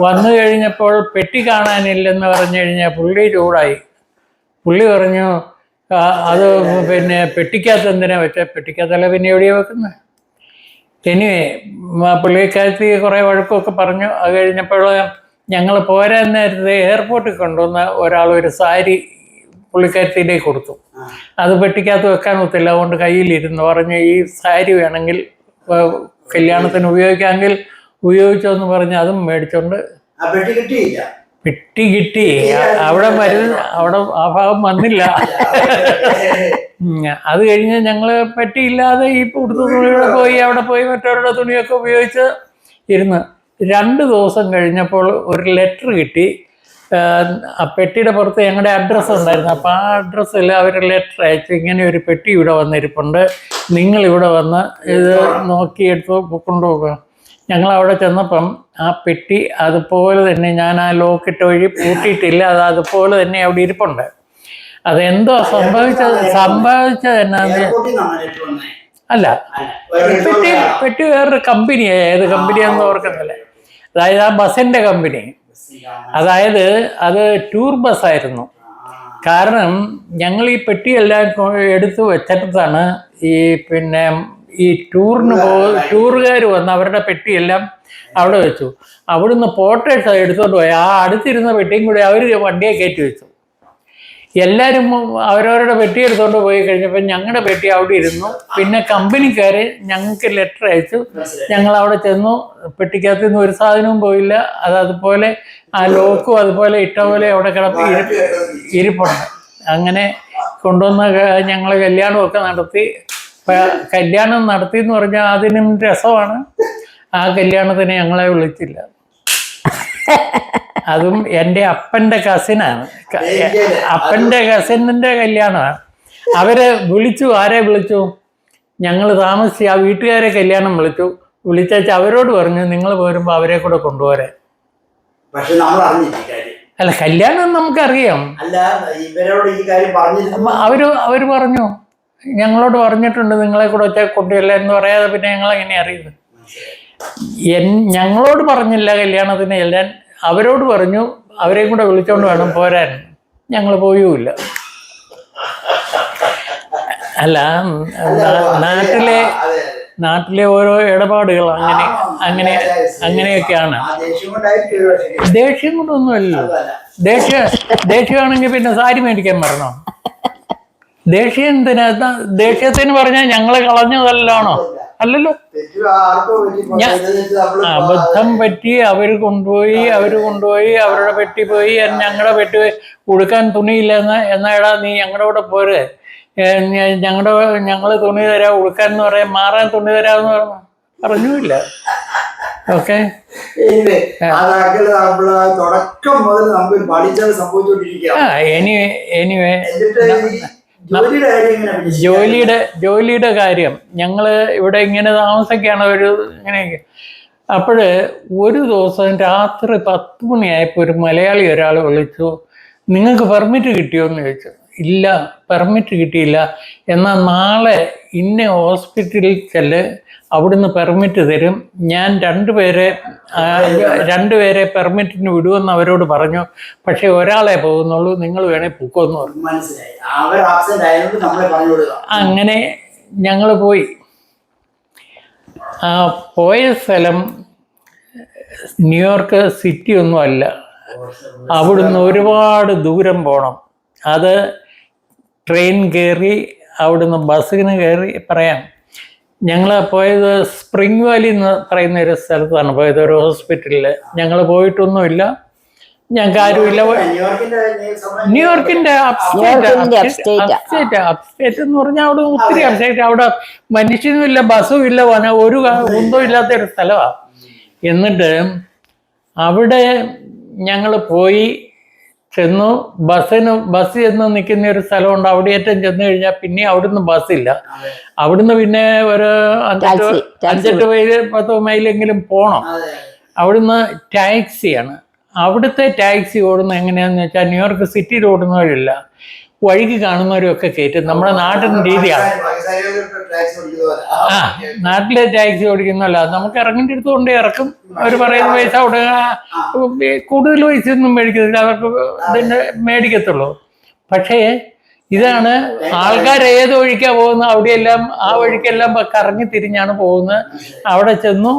വന്നു കഴിഞ്ഞപ്പോൾ പെട്ടി കാണാനില്ലെന്ന് പറഞ്ഞു കഴിഞ്ഞാൽ പുള്ളി ചൂടായി. പുള്ളി പറഞ്ഞു, അത് പിന്നെ പെട്ടിക്കകത്ത് എന്തിനാ വെച്ചാൽ? പെട്ടിക്കകത്തല്ല പിന്നെ എവിടെയാണ് വെക്കുന്നത്? എനിവേ പുള്ളിക്കാരത്തി കുറേ വഴക്കൊക്കെ പറഞ്ഞു. അത് കഴിഞ്ഞപ്പോൾ ഞങ്ങൾ പോരാൻ നേരത്തെ എയർപോർട്ടിൽ കൊണ്ടുവന്ന ഒരു സാരി പുള്ളിക്കാരത്തിയിലേക്ക് കൊടുത്തു. അത് പെട്ടിക്കകത്ത് വെക്കാൻ ഒത്തില്ല, അതുകൊണ്ട് കയ്യിലിരുന്ന് പറഞ്ഞു, ഈ സാരി വേണമെങ്കിൽ കല്യാണത്തിന് ഉപയോഗിക്കാമെങ്കിൽ ഉപയോഗിച്ചോ എന്ന് പറഞ്ഞ് അതും മേടിച്ചോണ്ട് പെട്ടി കിട്ടി. അവിടെ ആ ഭാഗം വന്നില്ല. അത് കഴിഞ്ഞ് ഞങ്ങൾ പെട്ടിയില്ലാതെ ഈ ഉടുത്ത തുണിയുടെ അവിടെ പോയി മറ്റവരുടെ തുണിയൊക്കെ ഉപയോഗിച്ച് ഇരുന്ന് 2 ദിവസം കഴിഞ്ഞപ്പോൾ ഒരു ലെറ്റർ കിട്ടി. ആ പെട്ടിയുടെ പുറത്ത് ഞങ്ങളുടെ അഡ്രസ്സ് ഉണ്ടായിരുന്നു. അപ്പോൾ ആ അഡ്രസ്സിൽ അവർ ലെറ്റർ അയച്ചു, ഇങ്ങനെ ഒരു പെട്ടി ഇവിടെ വന്നിരിപ്പുണ്ട്, നിങ്ങളിവിടെ വന്ന് ഇത് നോക്കിയെടുത്ത് കൊണ്ടുപോകുക. ഞങ്ങളവിടെ ചെന്നപ്പം ആ പെട്ടി അതുപോലെ തന്നെ, ഞാൻ ആ ലോക്കിട്ട് വഴി പൂട്ടിയിട്ടില്ല, അതുപോലെ തന്നെ അവിടെ ഇരിപ്പുണ്ട്. അതെന്തോ സംഭവിച്ചത് എന്നാന്ന് അല്ല, പെട്ടി വേറൊരു കമ്പനിയാണ്. ഏത് കമ്പനിയാണെന്ന് ഓർക്കുന്നില്ല. അതായത് ആ ബസ്സിൻ്റെ കമ്പനി. അതായത് അത് ടൂർ ബസ്സായിരുന്നു. കാരണം ഞങ്ങൾ ഈ പെട്ടിയെല്ലാം എടുത്തു വെച്ചിട്ടാണ് ഈ ടൂറുകാർ വന്ന് അവരുടെ പെട്ടിയെല്ലാം അവിടെ വെച്ചു. അവിടുന്ന് പോർട്ടേഴ്സ് എടുത്തോണ്ട് പോയി. ആ അടുത്തിരുന്ന പെട്ടിയും കൂടി അവർ വണ്ടിയെ കയറ്റി വെച്ചു. എല്ലാവരും അവരവരുടെ പെട്ടി എടുത്തോണ്ട് പോയി കഴിഞ്ഞപ്പോൾ ഞങ്ങളുടെ പെട്ടി അവിടെ ഇരുന്നു. പിന്നെ കമ്പനിക്കാർ ഞങ്ങൾക്ക് ലെറ്റർ അയച്ചു. ഞങ്ങൾ അവിടെ ചെന്നു. പെട്ടിക്കകത്ത് നിന്ന് ഒരു സാധനവും പോയില്ല. അതുപോലെ ആ ലോക്കും അതുപോലെ ഇട്ട പോലെ അവിടെ ഇരിപ്പുണ്ട്. അങ്ങനെ കൊണ്ടുവന്ന് ഞങ്ങൾ കല്യാണമൊക്കെ നടത്തി. കല്യാണം നടത്തി എന്ന് പറഞ്ഞാൽ അതിനും രസമാണ്. ആ കല്യാണത്തിന് ഞങ്ങളെ വിളിച്ചില്ല. അതും എൻ്റെ അപ്പൻ്റെ കസിനാണ്. അപ്പൻ്റെ കസിനിൻ്റെ കല്യാണമാണ്. അവരെ വിളിച്ചു. ആരെ വിളിച്ചു? ഞങ്ങൾ താമസിച്ച് ആ വീട്ടുകാരെ കല്യാണം വിളിച്ചാൽ അവരോട് പറഞ്ഞു, നിങ്ങൾ പോരുമ്പോൾ അവരെ കൂടെ കൊണ്ടുപോരാൻ. അല്ല, കല്യാണം നമുക്കറിയാം. അവര് പറഞ്ഞു ഞങ്ങളോട് പറഞ്ഞിട്ടുണ്ട് നിങ്ങളെ കൂടെ കൊണ്ടുവരില്ല എന്ന് പറയാതെ പിന്നെ ഞങ്ങൾ എങ്ങനെ അറിയുന്നത്? ഞങ്ങളോട് പറഞ്ഞില്ല കല്യാണത്തിന് എല്ലാം, അവരോട് പറഞ്ഞു. അവരെയും കൂടെ വിളിച്ചോണ്ട് വേണം പോരാൻ. ഞങ്ങൾ പോയുമില്ല. അല്ല, നാട്ടിലെ ഓരോ ഇടപാടുകൾ അങ്ങനെയൊക്കെയാണ്. ദേഷ്യം കൊണ്ടൊന്നുമല്ലോ. ദേഷ്യമാണെങ്കിൽ പിന്നെ സാരി മേടിക്കാൻ പറഞ്ഞോ? ദേഷ്യം എന്തിനാ? ദേഷ്യത്തിന് പറഞ്ഞാൽ ഞങ്ങള് കളഞ്ഞതല്ലാണോ? അല്ലല്ലോ. അബദ്ധം പറ്റി അവര് കൊണ്ടുപോയി അവരുടെ പെട്ടി പോയി, ഞങ്ങളുടെ പെട്ടി ഉടുക്കാൻ തുണിയില്ല എന്നാ നീ ഞങ്ങളുടെ കൂടെ പോര്, ഞങ്ങള് തുണി തരാം ഉടുക്കാൻ എന്ന് പറയാം, മാറാൻ തുണി തരാമെന്ന് പറഞ്ഞില്ല. ഓക്കെ, എനിവേ ജോലിയുടെ കാര്യം, ഞങ്ങള് ഇവിടെ ഇങ്ങനെ താമസിക്കാണ് ഇങ്ങനെയൊക്കെ. അപ്പോഴ് ഒരു ദിവസം രാത്രി 10 മണിയായപ്പോൾ ഒരു മലയാളി ഒരാൾ വിളിച്ചു, നിങ്ങൾക്ക് പെർമിറ്റ് കിട്ടിയോ എന്ന് ചോദിച്ചു. ഇല്ല, പെർമിറ്റ് കിട്ടിയില്ല. എന്നാൽ നാളെ ഇന്ന ഹോസ്പിറ്റലിൽ ചെല്ല്, അവിടുന്ന് പെർമിറ്റ് തരും. ഞാൻ രണ്ടുപേരെ പെർമിറ്റിന് വിടുമെന്ന് അവരോട് പറഞ്ഞു. പക്ഷെ ഒരാളെ പോകുന്നുള്ളൂ, നിങ്ങൾ വേണേൽ പൊക്കോന്ന് പറഞ്ഞു. അങ്ങനെ ഞങ്ങൾ പോയി. പോയ സ്ഥലം ന്യൂയോർക്ക് സിറ്റി ഒന്നും അല്ല. അവിടുന്ന് ഒരുപാട് ദൂരം പോകണം. അത് ട്രെയിൻ കയറി അവിടുന്ന് ബസ്സിന് കയറി പറയാം. ഞങ്ങൾ പോയത് സ്പ്രിംഗ് വാലി എന്ന് പറയുന്ന ഒരു സ്ഥലത്താണ് പോയത്, ഒരു ഹോസ്പിറ്റലിൽ. ഞങ്ങൾ പോയിട്ടൊന്നുമില്ല, ഞങ്ങൾക്ക് ആരുമില്ല. ന്യൂയോർക്കിന്റെ അപ്സ്റ്റേറ്റ് എന്ന് പറഞ്ഞാൽ അവിടെ ഒത്തിരി അപ്സ്റ്റേറ്റ്. അവിടെ മനുഷ്യനും ഇല്ല, ബസ്സും ഇല്ല, ഒരു കുന്തവും ഇല്ലാത്ത ഒരു സ്ഥലമാണ്. എന്നിട്ട് അവിടെ ഞങ്ങൾ പോയി ചെന്നു. ബസ് ചെന്ന് നിൽക്കുന്ന ഒരു സ്ഥലമുണ്ട്. അവിടെ ഏറ്റവും ചെന്ന് കഴിഞ്ഞാൽ പിന്നെ അവിടുന്ന് ബസ്സില്ല. അവിടുന്ന് പിന്നെ ഒരു 5-8 മൈൽ 10 മൈലെങ്കിലും പോകണം. അവിടുന്ന് ടാക്സിയാണ്. അവിടുത്തെ ടാക്സി ഓടുന്നത് എങ്ങനെയാണെന്ന് വെച്ചാൽ ന്യൂയോർക്ക് സിറ്റിയിൽ ഓടുന്നവരില്ല, വഴിക്ക് കാണുന്നവരൊക്കെ കയറ്റും. നമ്മുടെ നാട്ടിൻ രീതിയാണ്. നാട്ടിലെ ടാക്സി ഓടിക്കുന്നല്ല, നമുക്ക് ഇറങ്ങേണ്ട അടുത്ത് കൊണ്ട് ഇറക്കും. അവർ പറയുന്ന പൈസ അവിടെ കൂടുതൽ പൈസ ഒന്നും മേടിക്കത്തില്ല, അവർക്ക് ഇതിൻ്റെ മേടിക്കത്തുള്ളൂ. പക്ഷേ ഇതാണ്, ആൾക്കാർ ഏത് വഴിക്കാണ് പോകുന്നത് അവിടെയെല്ലാം ആ വഴിക്കെല്ലാം കറങ്ങി തിരിഞ്ഞാണ് പോകുന്നത്. അവിടെ ചെന്നു,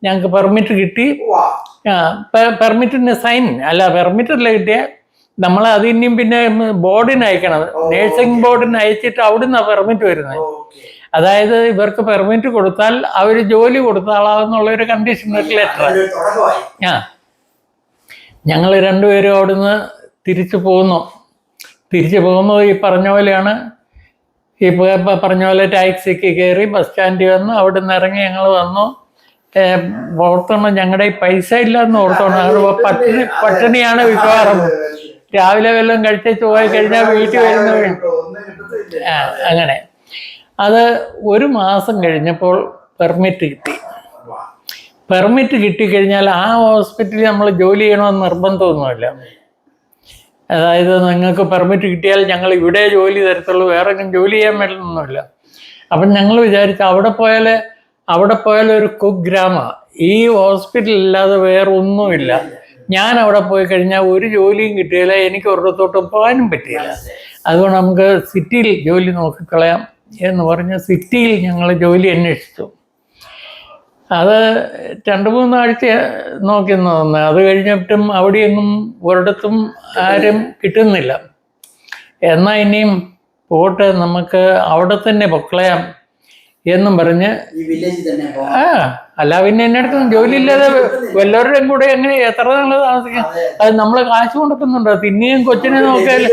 ഞങ്ങൾക്ക് പെർമിറ്റ് കിട്ടി. പെർമിറ്റിന് സൈൻ അല്ല, പെർമിറ്റല്ല കിട്ടിയ നമ്മൾ അത് ഇനിയും പിന്നെ ബോർഡിന് അയക്കണം. നേഴ്സിംഗ് ബോർഡിന് അയച്ചിട്ട് അവിടുന്ന് പെർമിറ്റ് വരുന്നത്. അതായത് ഇവർക്ക് പെർമിറ്റ് കൊടുത്താൽ അവർ ജോലി കൊടുത്താളാന്നുള്ളൊരു കണ്ടീഷൻ, ഒരു ലെറ്റർ. ഞങ്ങൾ രണ്ടുപേരും അവിടുന്ന് തിരിച്ചു പോകുന്നത് ഈ പറഞ്ഞ പോലെയാണ്. ഈ പറഞ്ഞ പോലെ ടാക്സിക്ക് കയറി ബസ് സ്റ്റാൻഡിൽ വന്നു. അവിടുന്ന് ഇറങ്ങി ഞങ്ങൾ വന്നു. ഓർത്തോണം, ഞങ്ങളുടെ ഈ പൈസ ഇല്ലെന്ന് ഓർത്തോണം. പട്ടിണിയാണ് മിക്കവാറും. രാവിലെ വല്ലതും കഴിച്ചു പോയി കഴിഞ്ഞാൽ വീട്ടിൽ വരുന്ന അങ്ങനെ. അത് 1 മാസം കഴിഞ്ഞപ്പോൾ പെർമിറ്റ് കിട്ടിക്കഴിഞ്ഞാൽ ആ ഹോസ്പിറ്റലിൽ നമ്മൾ ജോലി ചെയ്യണമെന്ന് നിർബന്ധമൊന്നുമില്ല. അതായത് നിങ്ങൾക്ക് പെർമിറ്റ് കിട്ടിയാൽ ഞങ്ങൾ ഇവിടെ ജോലി തരത്തുള്ളൂ, വേറെ ജോലി ചെയ്യാൻ പറ്റുന്നൊന്നുമില്ല. അപ്പം ഞങ്ങൾ വിചാരിച്ചു അവിടെ പോയാൽ ഒരു കുഗ്രാമമാണ്. ഈ ഹോസ്പിറ്റലില്ലാതെ വേറെ ഒന്നുമില്ല. ഞാൻ അവിടെ പോയി കഴിഞ്ഞാൽ ഒരു ജോലിയും കിട്ടിയില്ല, എനിക്ക് ഒരിടത്തോട്ട് പോകാനും പറ്റിയില്ല. അതുകൊണ്ട് നമുക്ക് സിറ്റിയിൽ ജോലി നോക്കിക്കളയാം എന്ന് പറഞ്ഞ് സിറ്റിയിൽ ഞങ്ങൾ ജോലി അന്വേഷിച്ചു. അത് 2-3 ആഴ്ച നോക്കി നിന്ന്. അത് കഴിഞ്ഞിട്ടും അവിടെയൊന്നും ഒരിടത്തും ആരും കിട്ടുന്നില്ല. എന്നാൽ ഇനിയും പോട്ടെ, നമുക്ക് അവിടെ തന്നെ പൊക്കളയാം എന്നും പറഞ്ഞ് അല്ല പിന്നെ എന്നെ അടുത്ത് ജോലി ഇല്ലാതെ വല്ലവരുടെയും കൂടെ എങ്ങനെ എത്ര നാൾ താമസിക്കാം? അത് നമ്മൾ കാശ് കൊടുക്കുന്നുണ്ടോ? പിന്നെയും കൊച്ചിനെ നോക്കിയാൽ.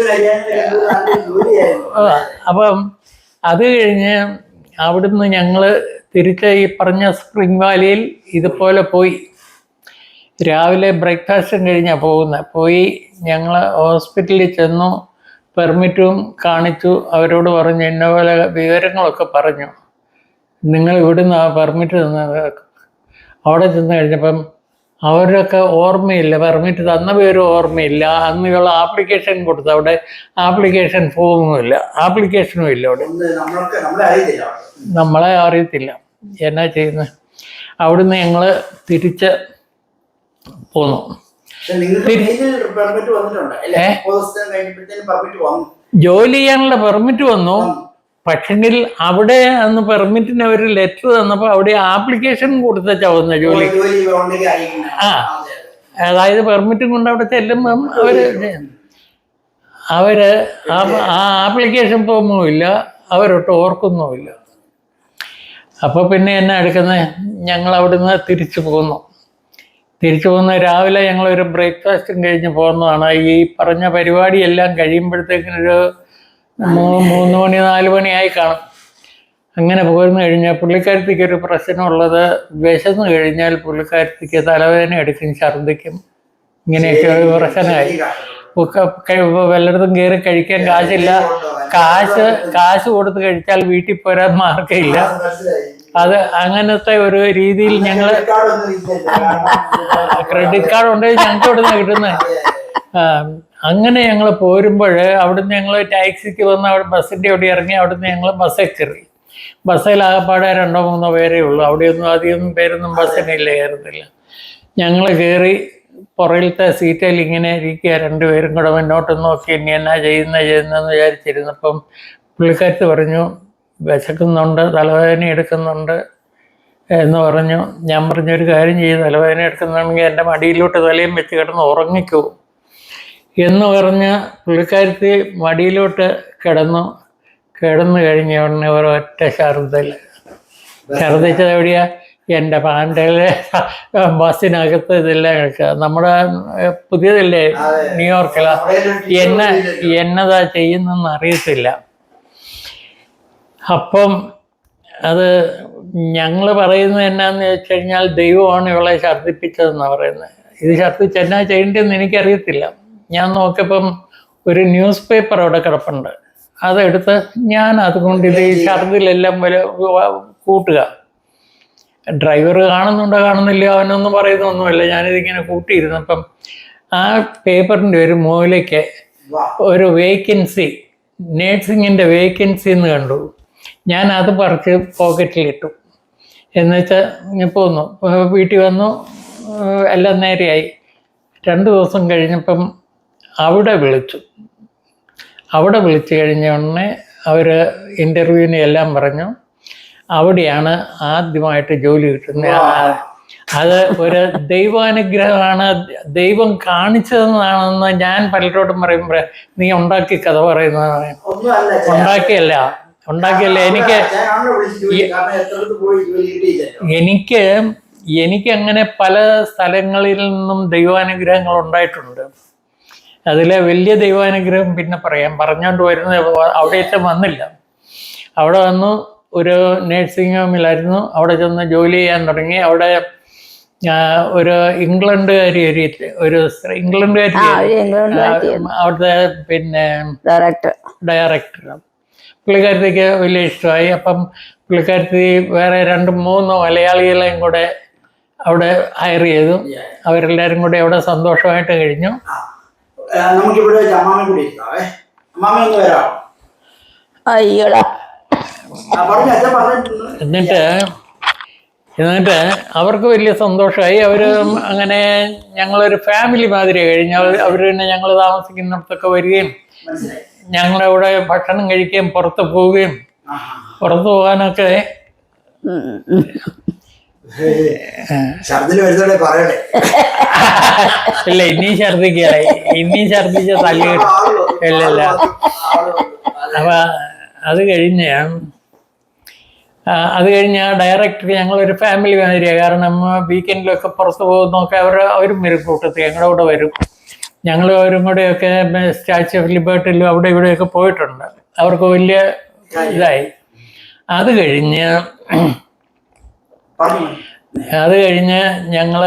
അപ്പം അത് കഴിഞ്ഞ് അവിടുന്ന് ഞങ്ങൾ തിരിച്ച് ഈ പറഞ്ഞ സ്പ്രിംഗ് വാലിയിൽ ഇതുപോലെ പോയി. രാവിലെ ബ്രേക്ക്ഫാസ്റ്റും കഴിഞ്ഞാൽ പോയി ഞങ്ങൾ ഹോസ്പിറ്റലിൽ ചെന്നു. പെർമിറ്റും കാണിച്ചു. അവരോട് പറഞ്ഞു, ഇന്ന പോലെ വിവരങ്ങളൊക്കെ പറഞ്ഞു. നിങ്ങൾ ഇവിടുന്ന് ആ പെർമിറ്റ് തന്നത്. അവിടെ ചെന്ന് കഴിഞ്ഞപ്പം അവരൊക്കെ ഓർമ്മയില്ല, പെർമിറ്റ് തന്ന പേരും ഓർമ്മയില്ല. അന്നുള്ള ആപ്ലിക്കേഷൻ കൊടുത്തു, അവിടെ ആപ്ലിക്കേഷൻ ഫോമുമില്ല, ആപ്ലിക്കേഷനും ഇല്ല അവിടെ. നമ്മളെ അറിയത്തില്ല എന്നാ ചെയ്യുന്നത്. അവിടുന്ന് ഞങ്ങൾ തിരിച്ച് പോന്നു. ജോലി ചെയ്യാനുള്ള പെർമിറ്റ് വന്നു. പക്ഷെങ്കിൽ അവിടെ അന്ന് പെർമിറ്റിന് അവർ ലെറ്റർ തന്നപ്പോൾ അവിടെ ആപ്ലിക്കേഷൻ കൊടുത്ത വന്ന ജോലി. അതായത് പെർമിറ്റും കൊണ്ട് അവിടെ ചെല്ലുമ്പം അവര് ആ ആപ്ലിക്കേഷൻ ഫോമും ഇല്ല, അവരൊട്ട് ഓർക്കുന്നുമില്ല. അപ്പൊ പിന്നെ എന്നാ എടുക്കുന്നത്, ഞങ്ങൾ അവിടുന്ന് തിരിച്ചു പോന്നു. തിരിച്ചു പോകുന്ന രാവിലെ ഞങ്ങളൊരു ബ്രേക്ക്ഫാസ്റ്റും കഴിഞ്ഞ് പോകുന്നതാണ്. ഈ പറഞ്ഞ പരിപാടിയെല്ലാം കഴിയുമ്പോഴത്തേക്കിനൊരു 3 മണി 4 മണിയായി കാണും. അങ്ങനെ പോരുന്നു കഴിഞ്ഞാൽ പുള്ളിക്കാരത്തിക്ക് ഒരു പ്രശ്നമുള്ളത്, വിശന്ന് കഴിഞ്ഞാൽ പുള്ളിക്കാരത്തിക്ക് തലവേദന എടുക്കും, ഛർദ്ദിക്കും, ഇങ്ങനെയൊക്കെ ഒരു പ്രശ്നമായി. വല്ലയിടത്തും കയറി കഴിക്കാൻ കാശില്ല, കാശ് കൊടുത്ത് കഴിച്ചാൽ വീട്ടിൽ പോരാൻ മാർഗമില്ല. അത് അങ്ങനത്തെ ഒരു രീതിയിൽ ഞങ്ങൾ ക്രെഡിറ്റ് കാർഡ് ഉണ്ടെങ്കിൽ ഞങ്ങൾക്ക് ഇവിടുന്ന് കിട്ടുന്നത്. അങ്ങനെ ഞങ്ങൾ പോരുമ്പോൾ അവിടുന്ന് ഞങ്ങൾ ടാക്സിക്ക് വന്ന് അവിടെ ബസ്സിൻ്റെ അവിടെ ഇറങ്ങി. അവിടുന്ന് ഞങ്ങൾ ബസ്സിൽ കയറി. ബസ്സിലാകപ്പാടെ 2-3 പേരേ ഉള്ളൂ. അവിടെയൊന്നും അധികം പേരൊന്നും ബസ്സിനില്ല, കയറുന്നില്ല. ഞങ്ങൾ കയറി പുറകിലത്തെ സീറ്റിൽ ഇങ്ങനെ ഇരിക്കുക, 2 പേരും കൂടെ മുന്നോട്ട് നോക്കി ഇനി എന്നാ ചെയ്യുന്നതെന്ന് വിചാരിച്ചിരുന്നപ്പം പുള്ളിക്കാരത്ത് പറഞ്ഞു, വിശക്കുന്നുണ്ട്, തലവേദന എടുക്കുന്നുണ്ട് എന്ന് പറഞ്ഞു. ഞാൻ പറഞ്ഞൊരു കാര്യം ചെയ്ത്, തലവേദന എടുക്കുന്നുണ്ടെങ്കിൽ എൻ്റെ മടിയിലോട്ട് തലയും വെച്ച് കിടന്ന് ഉറങ്ങിക്കോ എന്ന് പറഞ്ഞ് പുള്ളിക്കാരത്തി മടിയിലോട്ട് കിടന്നു കഴിഞ്ഞ ഉടനെ ഒരൊറ്റ ഛർദ്ദിച്ചത് എവിടെയാ, എൻ്റെ പാൻറ്റയിലെ ബസ്സിനകത്ത് ഇതെല്ലാം കിടക്കുക. നമ്മുടെ പുതിയതല്ലേ, ന്യൂയോർക്കിലാ, എന്നതാ ചെയ്യുന്നതെന്ന് അറിയത്തില്ല. അപ്പം അത് ഞങ്ങൾ പറയുന്നത് എന്നാന്ന് വെച്ച് കഴിഞ്ഞാൽ ദൈവമാണ് ഇവളെ ഛർദ്ദിപ്പിച്ചതെന്നാണ് പറയുന്നത്. ഇത് ഛർദ്ദിച്ച് എന്നാ ചെയ്യേണ്ടതെന്ന് എനിക്കറിയത്തില്ല. ഞാൻ നോക്കിയപ്പം ഒരു ന്യൂസ് പേപ്പർ അവിടെ കിടപ്പുണ്ട്. അതെടുത്ത് ഞാൻ അതുകൊണ്ട് ഇത് ഈ ഛർദ്ദിലെല്ലാം കൂട്ടുക. ഡ്രൈവർ കാണുന്നുണ്ടോ കാണുന്നില്ല അവനൊന്നും പറയുന്നൊന്നുമില്ല. ഞാനിതിങ്ങനെ കൂട്ടിയിരുന്നപ്പം ആ പേപ്പറിൻ്റെ ഒരു മൂലയ്ക്ക് ഒരു വേക്കൻസി, നേഴ്സിങ്ങിൻ്റെ വേക്കൻസി എന്ന് കണ്ടു. ഞാൻ അത് പറിച്ച് പോക്കറ്റിലിട്ടു. എന്നുവെച്ചാൽ ഞാൻ പോന്നു, വീട്ടിൽ വന്നു, എല്ലാം നേരെയായി. 2 ദിവസം കഴിഞ്ഞപ്പം അവിടെ വിളിച്ചു കഴിഞ്ഞ ഉടനെ അവർ ഇൻ്റർവ്യൂവിന് എല്ലാം പറഞ്ഞു. അവിടെയാണ് ആദ്യമായിട്ട് ജോലി കിട്ടുന്നത്. അത് ഒരു ദൈവാനുഗ്രഹമാണ്, ദൈവം കാണിച്ചതെന്നാണെന്ന് ഞാൻ പലരോടും പറയുമ്പോൾ നീ ഉണ്ടാക്കി കഥ പറയുന്നതാണ്. ഉണ്ടാക്കിയല്ല എനിക്ക് അങ്ങനെ പല സ്ഥലങ്ങളിൽ നിന്നും ദൈവാനുഗ്രഹങ്ങൾ ഉണ്ടായിട്ടുണ്ട്. അതിലെ വലിയ ദൈവാനുഗ്രഹം പിന്നെ പറഞ്ഞുകൊണ്ട് വരുന്നത് അവിടെയൊക്കെ വന്നില്ല. അവിടെ വന്നു, ഒരു നേഴ്സിംഗ് ഹോമിലായിരുന്നു. അവിടെ ചെന്ന് ജോലി ചെയ്യാൻ തുടങ്ങി. അവിടെ ഒരു ഇംഗ്ലണ്ടുകാരി അവിടുത്തെ പിന്നെ ഡയറക്ടർ പുള്ളിക്കാരത്തേക്ക് വലിയ ഇഷ്ടമായി. അപ്പം പുള്ളിക്കാരത്തി വേറെ 2-3 മലയാളികളെയും കൂടെ അവിടെ ഹയർ ചെയ്തു. അവരെല്ലാവരും കൂടെ അവിടെ സന്തോഷമായിട്ട് കഴിഞ്ഞു. എന്നിട്ട് അവർക്ക് വലിയ സന്തോഷമായി. അവർ അങ്ങനെ ഞങ്ങളൊരു ഫാമിലി മാതിരി കഴിഞ്ഞു. അവർ പിന്നെ ഞങ്ങൾ താമസിക്കുന്നിടത്തൊക്കെ വരികയും ഞങ്ങളവിടെ ഭക്ഷണം കഴിക്കുകയും പുറത്ത് പോവുകയും, പുറത്തു പോകാനൊക്കെ ഇല്ല, ഇനിയും ഛർദിച്ച തല്ലി ഇല്ലല്ല. അപ്പൊ അത് കഴിഞ്ഞ് ഡയറക്ടർ ഞങ്ങളൊരു ഫാമിലി മാതിരിയാണ്. കാരണം വീക്കെൻഡിലൊക്കെ പുറത്ത് പോകുന്നൊക്കെ അവരും വരും കൂട്ടത്തിൽ, ഞങ്ങളുടെ കൂടെ വരും. അവരും കൂടെയൊക്കെ സ്റ്റാച്യു ഓഫ് ലിബർട്ടിയിലും അവിടെ ഇവിടെയൊക്കെ പോയിട്ടുണ്ട്. അവർക്ക് വലിയ ഇതായി. അത് കഴിഞ്ഞ് ഞങ്ങൾ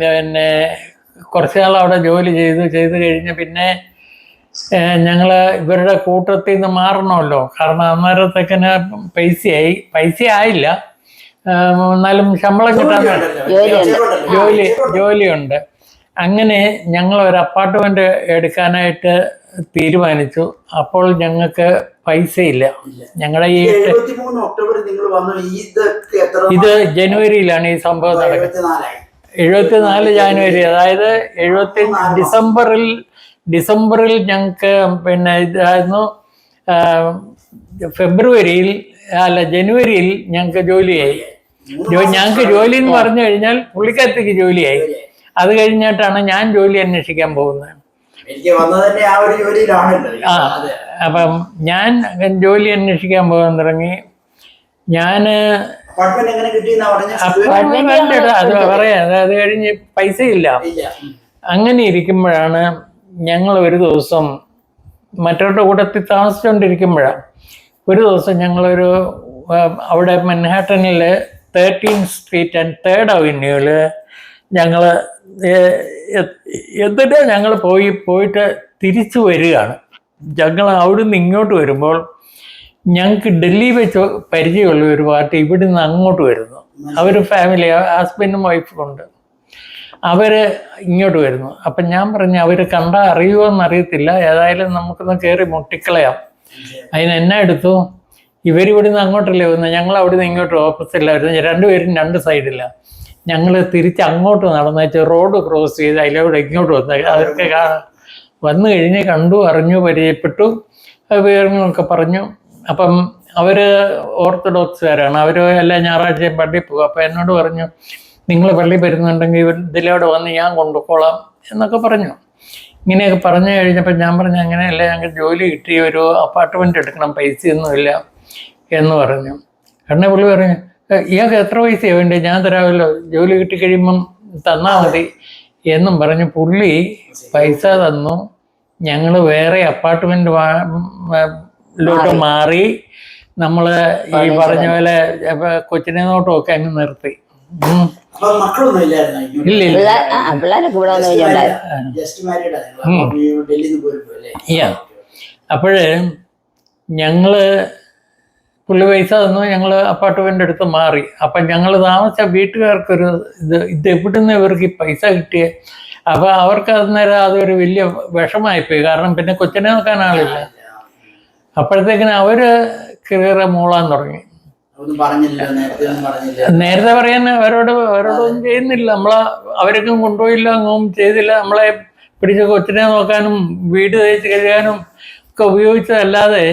പിന്നെ കുറച്ച് നാൾ അവിടെ ജോലി ചെയ്ത് കഴിഞ്ഞ് പിന്നെ ഞങ്ങൾ ഇവരുടെ കൂട്ടത്തിൽ നിന്ന് മാറണമല്ലോ. കാരണം അന്നേരത്തേക്കിന് പൈസ ആയില്ല. എന്നാലും ശമ്പളം കിട്ടാൻ ജോലിയുണ്ട്. അങ്ങനെ ഞങ്ങൾ ഒരു അപ്പാർട്ട്മെന്റ് എടുക്കാനായിട്ട് തീരുമാനിച്ചു. അപ്പോൾ ഞങ്ങൾക്ക് പൈസയില്ല. ഞങ്ങളുടെ ഈ ഇത് ജനുവരിയിലാണ് ഈ സംഭവം നടക്കുന്നത്. 74 ജാനുവരി, അതായത് ഡിസംബറിൽ ഞങ്ങൾക്ക് പിന്നെ ഇതായിരുന്നു. ജനുവരിയിൽ ഞങ്ങൾക്ക് ജോലിയായി. ഞങ്ങൾക്ക് ജോലി എന്ന് പറഞ്ഞു കഴിഞ്ഞാൽ പുള്ളിക്കാരത്തേക്ക് ജോലിയായി. അത് കഴിഞ്ഞിട്ടാണ് ഞാൻ ജോലി അന്വേഷിക്കാൻ പോകുന്നത്. അപ്പം ഞാൻ ജോലി അന്വേഷിക്കാൻ പോകാൻ തുടങ്ങി. അത് പറയാം. അത് കഴിഞ്ഞ് പൈസയില്ല. അങ്ങനെ ഇരിക്കുമ്പോഴാണ് ഞങ്ങൾ ഒരു ദിവസം മറ്റവരുടെ കൂട്ടത്തിൽ താമസിച്ചുകൊണ്ടിരിക്കുമ്പോഴാണ് ഒരു ദിവസം ഞങ്ങളൊരു അവിടെ മൻഹാട്ടനിൽ 13th സ്ട്രീറ്റ് ആൻഡ് 3rd അവന്യൂവിൽ ഞങ്ങൾ എന്നിട്ട് ഞങ്ങൾ പോയിട്ട് തിരിച്ചു വരികയാണ്. ഞങ്ങൾ അവിടുന്ന് ഇങ്ങോട്ട് വരുമ്പോൾ ഞങ്ങൾക്ക് ഡൽഹി വെച്ച് പരിചയമുള്ള ഒരു പാർട്ടി ഇവിടെ നിന്ന് അങ്ങോട്ട് വരുന്നു. അവർ ഫാമിലി, ഹസ്ബൻഡും വൈഫും ഉണ്ട്. അവർ ഇങ്ങോട്ട് വരുന്നു. അപ്പം ഞാൻ പറഞ്ഞു, അവർ കണ്ടാൽ അറിയുമോ എന്നറിയത്തില്ല, ഏതായാലും നമുക്കൊന്ന് കയറി മുട്ടിക്കളയാം. അതിന് എന്നാ എടുത്തു, ഇവരിവിടെ നിന്ന് അങ്ങോട്ടല്ലേ വന്നത്, ഞങ്ങൾ അവിടെ നിന്ന് ഇങ്ങോട്ട് ഓപ്പോസിറ്റിലായിരുന്നു. രണ്ടുപേരും 2 സൈഡില്ല. ഞങ്ങൾ തിരിച്ച് അങ്ങോട്ട് നടന്നേച്ച് റോഡ് ക്രോസ് ചെയ്ത് അതിലൂടെ ഇങ്ങോട്ട് വന്നു. അതൊക്കെ വന്നു കഴിഞ്ഞ് കണ്ടു, അറിഞ്ഞു, പരിചയപ്പെട്ടു, വിവരങ്ങളൊക്കെ പറഞ്ഞു. അപ്പം അവർ ഓർത്തഡോക്സുകാരാണ്. അവർ എല്ലാ ഞായറാഴ്ചയും പള്ളിയിൽ പോകും. അപ്പം എന്നോട് പറഞ്ഞു, നിങ്ങൾ പള്ളി വരുന്നുണ്ടെങ്കിൽ ഇതിലൂടെ വന്ന് ഞാൻ കൊണ്ടുപോകാം എന്നൊക്കെ പറഞ്ഞു. ഇങ്ങനെയൊക്കെ പറഞ്ഞു കഴിഞ്ഞപ്പോൾ ഞാൻ പറഞ്ഞു, അങ്ങനെയല്ല, ഞങ്ങൾക്ക് ജോലി കിട്ടി, ഒരു അപ്പാർട്ട്മെൻറ്റ് എടുക്കണം, പൈസയൊന്നുമില്ല എന്ന് പറഞ്ഞു. കാരണം പുള്ളി പറഞ്ഞു, ഇയാൾക്ക് എത്ര പൈസയാണ് വേണ്ടത്, ഞാൻ തരാമല്ലോ, ജോലി കിട്ടിക്കഴിയുമ്പം തന്നാൽ മതി എന്നും പറഞ്ഞു. പുള്ളി പൈസ തന്നു. ഞങ്ങൾ വേറെ അപ്പാർട്ട്മെൻറ്റിലോട്ട് മാറി. നമ്മൾ ഈ പറഞ്ഞ പോലെ കൊച്ചിനെ നോട്ടമൊക്കെ അങ്ങ് നിർത്തി. അപ്പോഴ് ഞങ്ങള് പുള്ളി പൈസ തന്നു. ഞങ്ങൾ അപ്പാർട്ട്മെന്റ് എടുത്ത് മാറി. അപ്പം ഞങ്ങൾ താമസിച്ച വീട്ടുകാർക്കൊരു ഇത് എവിടുന്ന് ഇവർക്ക് ഈ പൈസ കിട്ടിയ. അപ്പൊ അവർക്ക് അന്നേരം അതൊരു വലിയ വിഷമായിപ്പോയി. കാരണം പിന്നെ കൊച്ചിനെ നോക്കാൻ ആളില്ല. അപ്പോഴത്തേക്കിന് അവര് കയറി മൂളാൻ തുടങ്ങി. നേരത്തെ പറയാൻ അവരോടൊന്നും ചെയ്യുന്നില്ല. അവരൊക്കെ കൊണ്ടുപോയില്ല, അങ്ങും ചെയ്തില്ല. നമ്മളെ പിടിച്ച് കൊച്ചിനെ നോക്കാനും വീട് തേച്ച് കഴുകാനും ഒക്കെ ഉപയോഗിച്ചതല്ലാതെ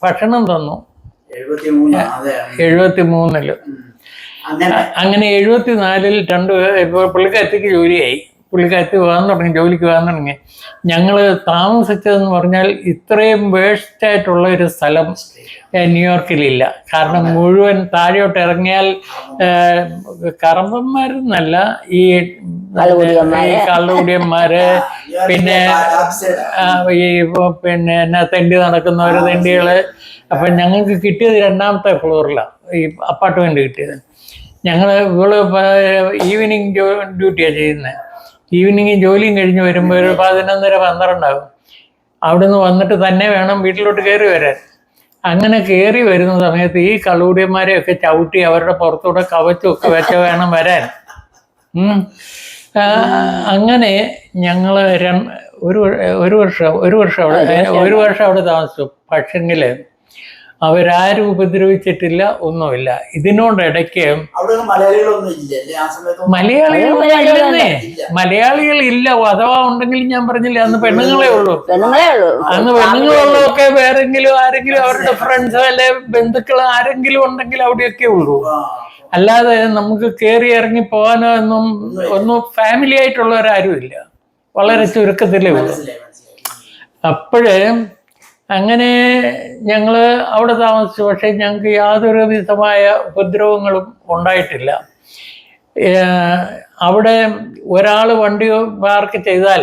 ഭക്ഷണം തന്നു. 73 അങ്ങനെ 74 പുള്ളിക്കാരത്തേക്ക് ജോലിയായി. പുള്ളിക്കാരത്തി ജോലിക്ക് പോകാൻ തുടങ്ങി. ഞങ്ങൾ താമസിച്ചതെന്ന് പറഞ്ഞാൽ ഇത്രയും വേസ്റ്റായിട്ടുള്ള ഒരു സ്ഥലം ന്യൂയോർക്കിലില്ല. കാരണം മുഴുവൻ താഴോട്ട് ഇറങ്ങിയാൽ കറമ്പന്മാരെന്നല്ല, ഈ കള്ളുകുടിയന്മാര്, പിന്നെ എന്നാ തെണ്ടി നടക്കുന്നവര്, തെണ്ടികള്. അപ്പം ഞങ്ങൾക്ക് കിട്ടിയത് 2ാമത്തെ ഫ്ലോറിലാണ് ഈ അപ്പാർട്ട്മെന്റ് കിട്ടിയത്. ഇവള് ഈവനിങ് ഡ്യൂട്ടിയാണ് ചെയ്യുന്നത്. ഈവനിങ് ജോലിയും കഴിഞ്ഞ് വരുമ്പോൾ ഒരു 11:30-12 ആകും. അവിടുന്ന് വന്നിട്ട് തന്നെ വേണം വീട്ടിലോട്ട് കയറി വരാൻ. അങ്ങനെ കയറി വരുന്ന സമയത്ത് ഈ കള്ളുകുടിയന്മാരെയൊക്കെ ചവിട്ടി അവരുടെ പുറത്തൂടെ കവച്ചൊക്കെ വെച്ച വേണം വരാൻ. അങ്ങനെ ഞങ്ങൾ ഒരു വർഷം അവിടെ താമസിച്ചു. പക്ഷെങ്കിൽ അവരാരും ഉപദ്രവിച്ചിട്ടില്ല, ഒന്നുമില്ല. ഇതിനോടിടയ്ക്ക് മലയാളികൾ ഇല്ല. അഥവാ ഉണ്ടെങ്കിൽ ഞാൻ പറഞ്ഞില്ല, അന്ന് പെണ്ണുങ്ങളേ ഉള്ളൂ. അന്ന് പെണ്ണുങ്ങളുള്ളതൊക്കെ ആരെങ്കിലും അവരുടെ ഫ്രണ്ട്സോ അല്ലെ ബന്ധുക്കൾ ആരെങ്കിലും ഉണ്ടെങ്കിൽ അവിടെയൊക്കെ ഉള്ളൂ. അല്ലാതെ നമുക്ക് കയറി ഇറങ്ങി പോകാനോ ഒന്നും ഫാമിലി ആയിട്ടുള്ളവരാരും ഇല്ല. വളരെ ചുരുക്കത്തിലേ ഉള്ളൂ. അപ്പോഴേ അങ്ങനെ ഞങ്ങൾ അവിടെ താമസിച്ചു. പക്ഷേ ഞങ്ങൾക്ക് യാതൊരു വിധമായ ഉപദ്രവങ്ങളും ഉണ്ടായിട്ടില്ല. അവിടെ ഒരാൾ വണ്ടി പാർക്ക് ചെയ്താൽ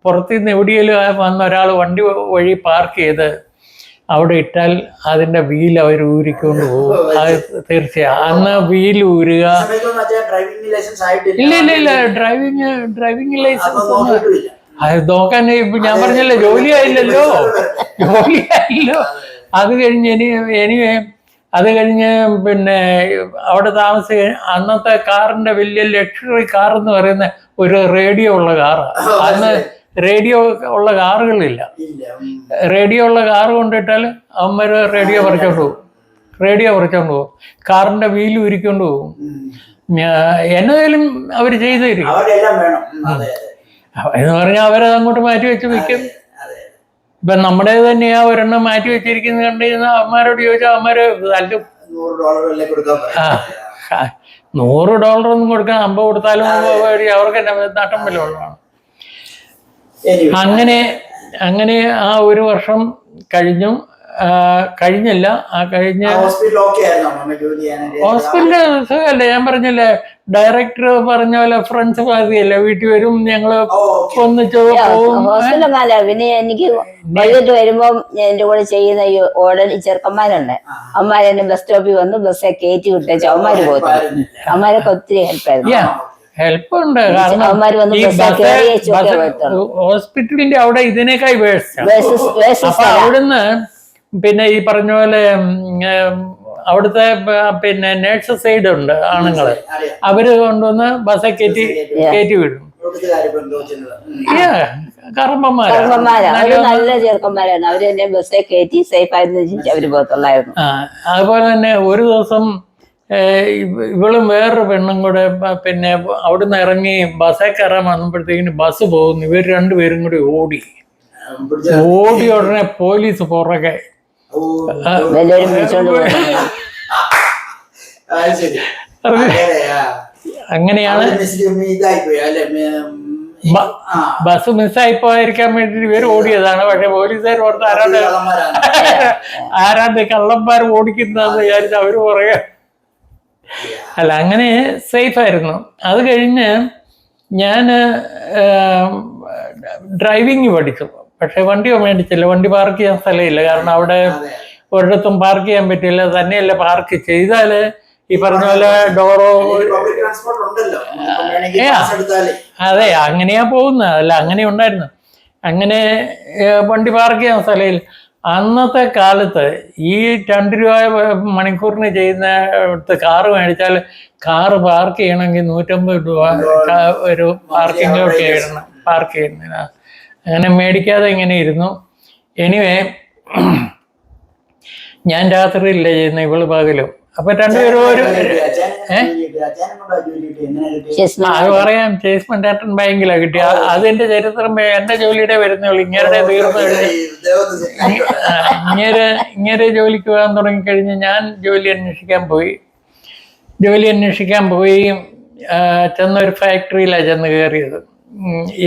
പുറത്തുനിന്ന് എവിടെയെങ്കിലും വന്ന ഒരാൾ വണ്ടി വഴി പാർക്ക് ചെയ്ത് അവിടെ ഇട്ടാൽ അതിൻ്റെ വീൽ അവർ ഊരിക്കൊണ്ട് പോകും. അത് തീർച്ചയായും. അന്ന് വീൽ ഊരുക ഇല്ല. ഡ്രൈവിംഗ് ലൈസൻസ് അത് നോക്കാൻ ഇപ്പൊ ഞാൻ പറഞ്ഞല്ലോ, ജോലിയായില്ലല്ലോ. അത് കഴിഞ്ഞ് അത് കഴിഞ്ഞ് പിന്നെ അവിടെ അന്നത്തെ കാറിന്റെ വലിയ ലക്ഷറി കാർ എന്ന് പറയുന്ന ഒരു റേഡിയോ ഉള്ള കാറാണ്. അന്ന് റേഡിയോ ഉള്ള കാറുകളില്ല. റേഡിയോ ഉള്ള കാറ് കൊണ്ടിട്ടാൽ അവന്മാർ റേഡിയോ പറിച്ചോണ്ട് പോകും. കാറിന്റെ വീല് ഉരിക്കൊണ്ട് പോകും. എന്നതേലും അവർ ചെയ്തു തരും എന്ന് പറഞ്ഞാൽ അവരത് അങ്ങോട്ട് മാറ്റി വെച്ച് വിൽക്കും. ഇപ്പൊ നമ്മുടെ തന്നെയാ ഒരെണ്ണം മാറ്റി വെച്ചിരിക്കുന്നത് കണ്ടു കഴിഞ്ഞാൽ അവന്മാരോട് ചോദിച്ചാൽ അവന്മാര് തല്ലും. $100 ഒന്നും കൊടുക്കാൻ 50 കൊടുത്താലും അവർക്ക് നട്ടം വില ഉള്ളതാണ്. അങ്ങനെ ആ ഒരു വർഷം കഴിഞ്ഞില്ല. ആ കഴിഞ്ഞ ഹോസ്പിറ്റലില് സുഖമല്ലേ, ഞാൻ പറഞ്ഞില്ലേ, ഡയറക്ടർ പറഞ്ഞ പോലെ ഫ്രണ്ട്സ് പാർട്ടിയല്ലേ, വീട്ടിൽ വരും, ഞങ്ങള് ഒന്നിച്ച് പോകും. പിന്നെ എനിക്ക് വൈകിട്ട് വരുമ്പോ എന്റെ കൂടെ ചെയ്യുന്ന ഈ ഓർഡർ ചെറുക്കന്മാരുണ്ട്. അമ്മമാരെന്നെ ബസ് സ്റ്റോപ്പിൽ വന്ന് ബസ്സെ കയറ്റി വിട്ടേച്ച് അവന്മാര് പോകത്തില്ല. അവന്മാരൊക്കെ ഒത്തിരി ഹെൽപ്പ് ഉണ്ട്. കാരണം ഹോസ്പിറ്റലിന്റെ അവിടെ ഇതിനേക്കായി വേസ്റ്റ്. അപ്പൊ അവിടുന്ന് പിന്നെ ഈ പറഞ്ഞ പോലെ അവിടുത്തെ പിന്നെ നേഴ്സ് സൈഡ് ഉണ്ട് ആണുങ്ങള്, അവര് കൊണ്ടുവന്ന് ബസ്സെ കയറ്റി വിടും. നല്ല ചെറുക്കന്മാരാണ്. അവര് തന്നെ ബസ്സെ കയറ്റി സേഫ് ആയിരുന്നു അവര് പോകത്തുള്ളായിരുന്നു. അതുപോലെ തന്നെ ഒരു ദിവസം ഇവളും വേറൊരു പെണ്ണും കൂടെ പിന്നെ അവിടുന്ന് ഇറങ്ങി ബസ്സേ കയറാൻ വന്നപ്പോഴത്തേക്കിന് ബസ് പോകുന്നു. ഇവർ രണ്ടുപേരും കൂടി ഓടി ഉടനെ പോലീസ് പുറകെ. അങ്ങനെയാണ് ബസ് മിസ്സായി പോയിരിക്കാൻ വേണ്ടിട്ട് ഇവർ ഓടിയതാണ്. പക്ഷെ പോലീസുകാർ ഓർത്ത് ആരാണ്ട് കള്ളന്മാർ ഓടിക്കുന്നതെന്ന് വിചാരിച്ച് അവര് പുറകെ. അല്ല, അങ്ങനെ സേഫ് ആയിരുന്നു. അത് കഴിഞ്ഞ് ഞാൻ ഡ്രൈവിങ് പഠിച്ചു. പക്ഷെ വണ്ടി മേടിച്ചില്ല. വണ്ടി പാർക്ക് ചെയ്യാൻ സ്ഥലമില്ല. കാരണം അവിടെ ഒരിടത്തും പാർക്ക് ചെയ്യാൻ പറ്റില്ല. തന്നെയല്ല, പാർക്ക് ചെയ്താല് ഈ പറഞ്ഞ പോലെ ഡോറോ അതെ അങ്ങനെയാ പോകുന്നത്. അല്ല, അങ്ങനെ ഉണ്ടായിരുന്നു. അങ്ങനെ വണ്ടി പാർക്ക് ചെയ്യാൻ സ്ഥലമില്ല. അന്നത്തെ കാലത്ത് ഈ 2 രൂപ മണിക്കൂറിന് ചെയ്യുന്ന കാറ് മേടിച്ചാൽ കാറ് പാർക്ക് ചെയ്യണമെങ്കിൽ 150 രൂപ ഒരു പാർക്കിങ്ങിലൊക്കെ ഇടണം, പാർക്ക് ചെയ്യുന്നതിന്. അങ്ങനെ മേടിക്കാതെ ഇങ്ങനെ ഇരുന്നു. എനിവേ, ഞാൻ രാത്രിയില്ല ചെയ്യുന്ന, ഇവള് പകലും. അപ്പൊ രണ്ടുപേരും അത് പറയാം. ചേസ് മണ്ടാട്ടൻ ബാങ്കിലാ കിട്ടിയ. അതിന്റെ ചരിത്രം എന്റെ ജോലിയുടെ വരുന്നുള്ളൂ. ഇങ്ങനെ തീർന്നു കഴിഞ്ഞു. ഇങ്ങനെ ജോലിക്ക് പോകാൻ തുടങ്ങിക്കഴിഞ്ഞ് ഞാൻ ജോലി അന്വേഷിക്കാൻ പോയി. ചെന്നൊരു ഫാക്ടറിയിലാണ് ചെന്ന് കയറിയത്.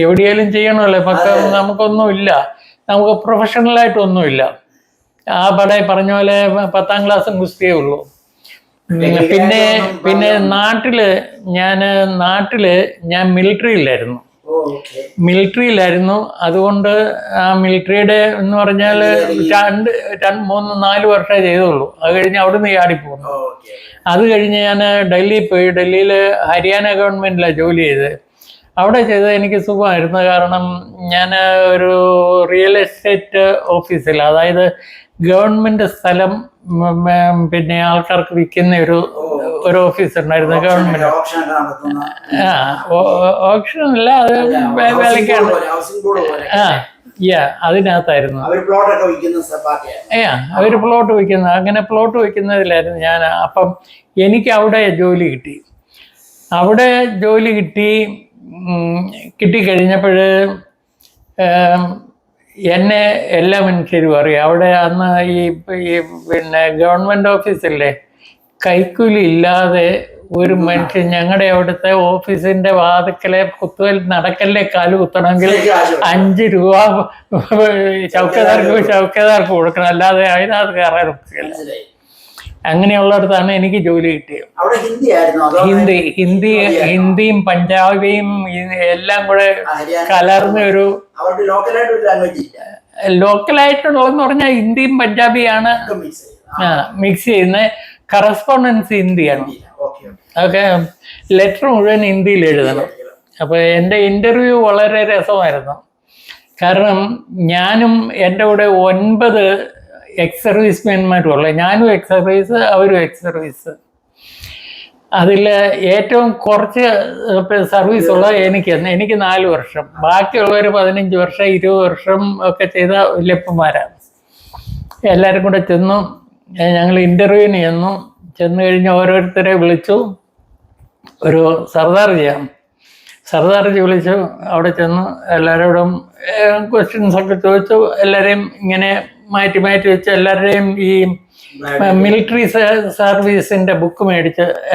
എവിടെയാലും ചെയ്യണമല്ലോ. പക്ഷെ നമുക്കൊന്നുമില്ല, നമുക്ക് പ്രൊഫഷണലായിട്ടൊന്നുമില്ല. ആ പറഞ്ഞ പോലെ 10ാം ക്ലാസ്സും ഗുസ്തിയേ ഉള്ളൂ. പിന്നെ നാട്ടില് ഞാൻ മിലിറ്ററിയിലായിരുന്നു. അതുകൊണ്ട് ആ മിലിറ്ററിയുടെ എന്ന് പറഞ്ഞാൽ 2-3-4 വർഷമേ ചെയ്തുള്ളൂ. അത് കഴിഞ്ഞ് അവിടുന്ന് ചാടിപ്പോന്നു. അത് കഴിഞ്ഞ് ഞാൻ ഡൽഹിയിൽ പോയി. ഡൽഹിയിൽ ഹരിയാന ഗവൺമെന്റിലാണ് ജോലി ചെയ്തത്. അവിടെ ചെയ്തത് എനിക്ക് സുഖമായിരുന്നു. കാരണം ഞാൻ ഒരു റിയൽ എസ്റ്റേറ്റ് ഓഫീസിൽ, അതായത് ഗവൺമെന്റ് സ്ഥലം പിന്നെ ആൾക്കാർക്ക് വിൽക്കുന്ന ഒരു ഓഫീസ് ഉണ്ടായിരുന്നു. ഗവൺമെന്റ് ഓപ്ഷൻ അല്ല, അത് വിലക്കാണ്. അതിനകത്തായിരുന്നു അവര് പ്ലോട്ട് വിൽക്കുന്നത്. അങ്ങനെ പ്ലോട്ട് വിൽക്കുന്നതിലായിരുന്നു ഞാൻ. അപ്പം എനിക്ക് അവിടെ ജോലി കിട്ടിക്കഴിഞ്ഞപ്പോൾ എന്നെ എല്ലാ മനുഷ്യരും അറിയാം. അവിടെ അന്ന് ഈ പിന്നെ ഗവൺമെന്റ് ഓഫീസല്ലേ, കൈക്കൂലി ഇല്ലാതെ ഒരു മനുഷ്യൻ ഞങ്ങളുടെ അവിടുത്തെ ഓഫീസിന്റെ വാതിക്കലെ നടക്കലിലെ കാല് കുത്തണമെങ്കിൽ 5 രൂപ ചൗക്കദാർക്ക് കൊടുക്കണം, അല്ലാതെ അതിനകത്ത് കയറാൻ ഒക്കില്ല. അങ്ങനെയുള്ളിടത്താണ് എനിക്ക് ജോലി കിട്ടിയത്. ഹിന്ദിയും പഞ്ചാബിയും എല്ലാം കൂടെ കലർന്ന ഒരു ലോക്കലായിട്ടുള്ളതെന്ന് പറഞ്ഞാൽ ഹിന്ദിയും പഞ്ചാബിയാണ് മിക്സ് ചെയ്യുന്ന. കറസ്പോണ്ടൻസ് ഹിന്ദിയാണ്. അതൊക്കെ ലെറ്റർ മുഴുവൻ ഹിന്ദിയിൽ എഴുതണം. അപ്പോൾ എൻ്റെ ഇൻ്റർവ്യൂ വളരെ രസമായിരുന്നു. കാരണം ഞാനും എൻ്റെ കൂടെ 9 എക്സ് സർവീസ്മാൻമാരും ഉള്ളത്. ഞാനും എക്സ് സർവീസ്, അവരും എക്സ് സർവീസ്. അതിൽ ഏറ്റവും കുറച്ച് സർവീസ് ഉള്ളത് എനിക്ക് 4 വർഷം, ബാക്കിയുള്ളവർ 15 വർഷം 20 വർഷം ഒക്കെ ചെയ്ത വല്യപ്പന്മാരാണ്. എല്ലാവരും കൂടെ ചെന്നു. ഞങ്ങൾ ഇൻ്റർവ്യൂവിന് ചെന്നു കഴിഞ്ഞ് ഓരോരുത്തരെ വിളിച്ചു. ഒരു സർദാർജി വിളിച്ചു. അവിടെ ചെന്നു എല്ലാവരോടും ക്വസ്റ്റ്യൻസൊക്കെ ചോദിച്ചു. എല്ലാവരെയും ഇങ്ങനെ മാറ്റി വെച്ച് എല്ലാവരുടെയും ഈ മിലിറ്ററി സർവീസിൻ്റെ ബുക്ക്